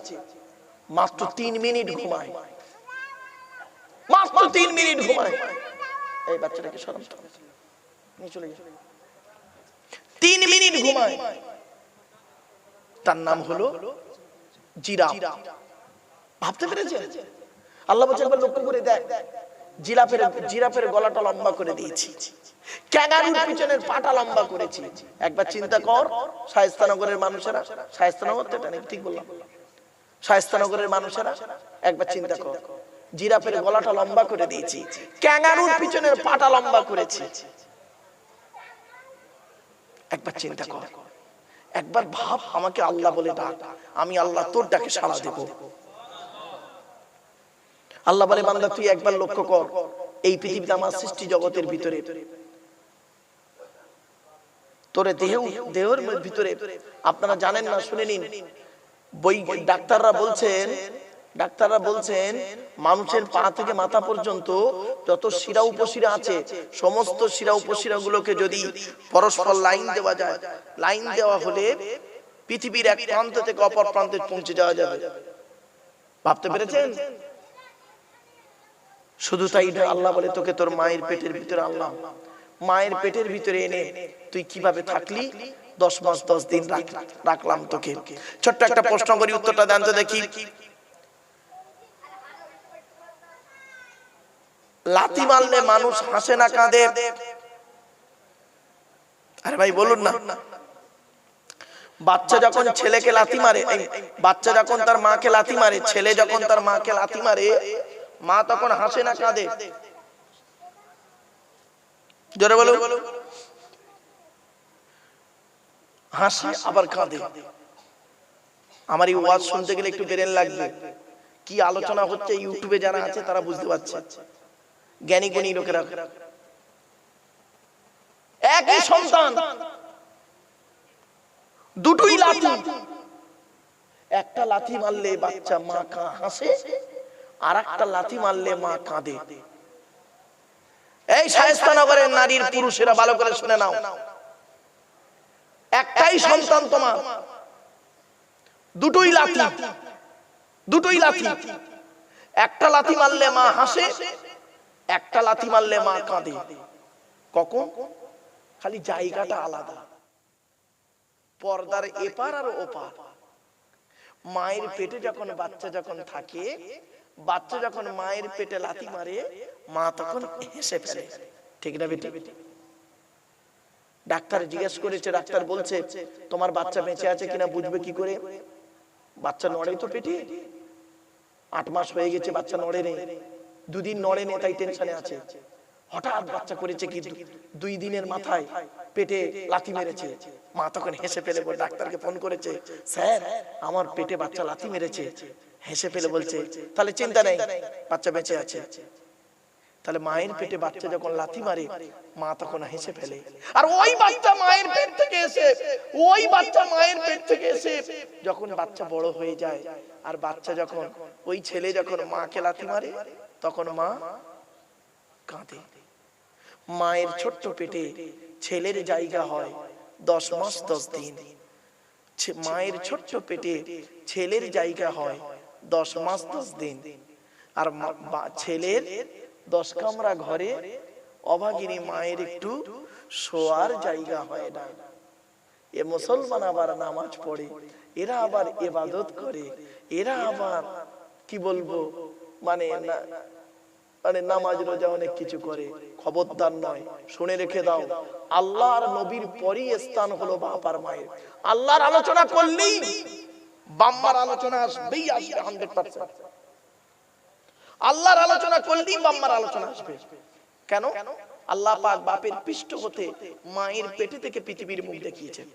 মাত্র 3 মিনিট ঘুমায়, মাত্র 3 মিনিট ঘুমায়। এই বাচ্চাটাকে সরাম তো, নিয়ে চলে গেছে। 3 মিনিট ঘুমায়, তার নাম হলো জিরাফ। ভাবতে পেরেছেন? আল্লাহ বলছে, একবার লক্ষ্য করে দেখ, জিরাফের গলাটা লম্বা করে দিয়েছি, ক্যাঙ্গারুর পিছনের পাটা লম্বা করেছি। একবার চিন্তা কর, শায়েস্তানগরের মানুষেরা, শায়েস্তানগর তো এটা নাকি ঠিক বললাম, শায়েস্তানগরের মানুষেরা একবার চিন্তা কর, জিরাফের গলাটা লম্বা করে দিয়েছি, ক্যাঙ্গারুর পিছনের পাটা লম্বা করেছি। একবার চিন্তা কর, একবার ভাব, আমাকে আল্লাহ বলে ডাক, আমি আল্লাহ তোর ডাকে সাড়া দেব। আল্লাহ বলে, বান্দা তুই একবার লক্ষ্য কর, এই পৃথিবীতে আমার সৃষ্টি জগতের ভিতরে, তোর দেহের ভিতরে, আপনারা জানেন না, শুনে নিন, বই ডাক্তাররা বলছেন ডাক্তাররা বলছেন মানুষের পা থেকে মাথা পর্যন্ত যত শিরা উপশিরা আছে সমস্ত শিরা উপশিরা গুলোকে যদি পরস্পর লাইন দেওয়া যায়, লাইন দেওয়া হলে পৃথিবীর এক প্রান্ত থেকে অপর প্রান্তে পৌঁছে যাওয়া যাবে। ভাবতে পেরেছেন? শুধু তাই না, আল্লাহ বলে তোকে তোর মায়ের পেটের ভিতরে আনলাম, মায়ের পেটের ভিতরে এনে তুই কিভাবে থাকলি, 10 মাস 10 দিন রাখলাম তোকে। ছোট্ট একটা প্রশ্ন করি, উত্তরটা দেন তো দেখি। লাথি মারলে মানুষ হাসে না কাঁদে? আরে ভাই বলুন না। বাচ্চা যখন ছেলেকে লাথি মারে, বাচ্চা যখন তার মাকে লাথি মারে, ছেলে যখন তার মাকে লাথি মারে, মা তখন হাসে না কাঁদে? জোরে বলুন। হাসে আবার কাঁদে। আমার এই ওয়াজ শুনতে গেলে একটু ব্রেন লাগবে। কি আলোচনা হচ্ছে ইউটিউবে যারা আছে তারা বুঝতে পারছে, জ্ঞানী গুণী লোকেরা। একই সন্তান, দুটোই লাথি। একটা লাথি মারলে বাচ্চা মা হাসে, আর একটা লাথি মারলে মা কাঁদে। এই শায়েস্তানগরের নারীর পুরুষেরা ভালো করে শুনে নাও, একটাই সন্তান তোমার, দুটোই লাথি, দুটোই লাথি। একটা লাথি মারলে মা হাসে, একটা লাথি মারলে মা কাঁদে। কখন? খালি জায়গাটা আলাদা, পর্দার এপার আর ওপার। মায়ের পেটে যখন বাচ্চা যখন থাকে, বাচ্চা যখন মায়ের পেটে লাথি মারে, মা তখন হেসে ফেলে, ঠিক না বেটি? ডাক্তার জিজ্ঞেস করেছে, ডাক্তার বলছে তোমার বাচ্চা বেঁচে আছে কিনা বুঝবে কি করে? বাচ্চা নড়ে তো পেটে, 8 মাস হয়ে গেছে বাচ্চা নড়ে নেই, 2 দিন নড়ে নেই, তাই টেনশনে আছে। হঠাৎ বাচ্চা করেছে কি 2 দিনের মাথায় পেটে লাথি মেরেছে, মা তখন হেসে ফেলে ডাক্তারকে ফোন করেছে, স্যার আমার পেটে বাচ্চা লাথি মেরেছে। হেসে ফেলে বলছে তাহলে চিন্তা নেই, বাচ্চা বেঁচে আছে। তাহলে মায়ের পেটে বাচ্চা যখন লাথি মারে, মা তখন হেসে ফেলে। আর ওই বাচ্চা মায়ের পেট থেকে এসে, ওই বাচ্চা মায়ের পেট থেকে এসে যখন বাচ্চা বড় হয়ে যায়, আর বাচ্চা যখন, ওই ছেলে যখন মাকে লাথি মারে, তখন মা কাঁদে। মায়ের ছোট্ট পেটে ছেলের জায়গা হয় 10 মাস 10 দিন। মায়ের ছোট্ট পেটে ছেলের জায়গা হয় 10 মাস 10 দিন। আর ছেলের 10 কামরা ঘরে অভাগিনী মায়ের একটু শোয়ার জায়গা হয় না। এ মুসলমান আবার নামাজ পড়ে, এরা আবার ইবাদত করে, এরা আবার কি বলবো মানে নামাজ রোজা অনেক কিছু করে। খবরদার নয়, শুনে রেখে দাও, আল্লাহর নবীর পরই স্থান হলো বাপ আর মায়ের। আল্লাহর আলোচনা করলেই বাম্মার আলোচনা আসবেই, আসবে 100%। আল্লাহর আলোচনা করলেই বাম্মার আলোচনা আসবে। কেন? আল্লাহ পাক বাপের পৃষ্ঠ হতে মায়ের পেটে থেকে পৃথিবীর মুখ দেখিয়েছেন।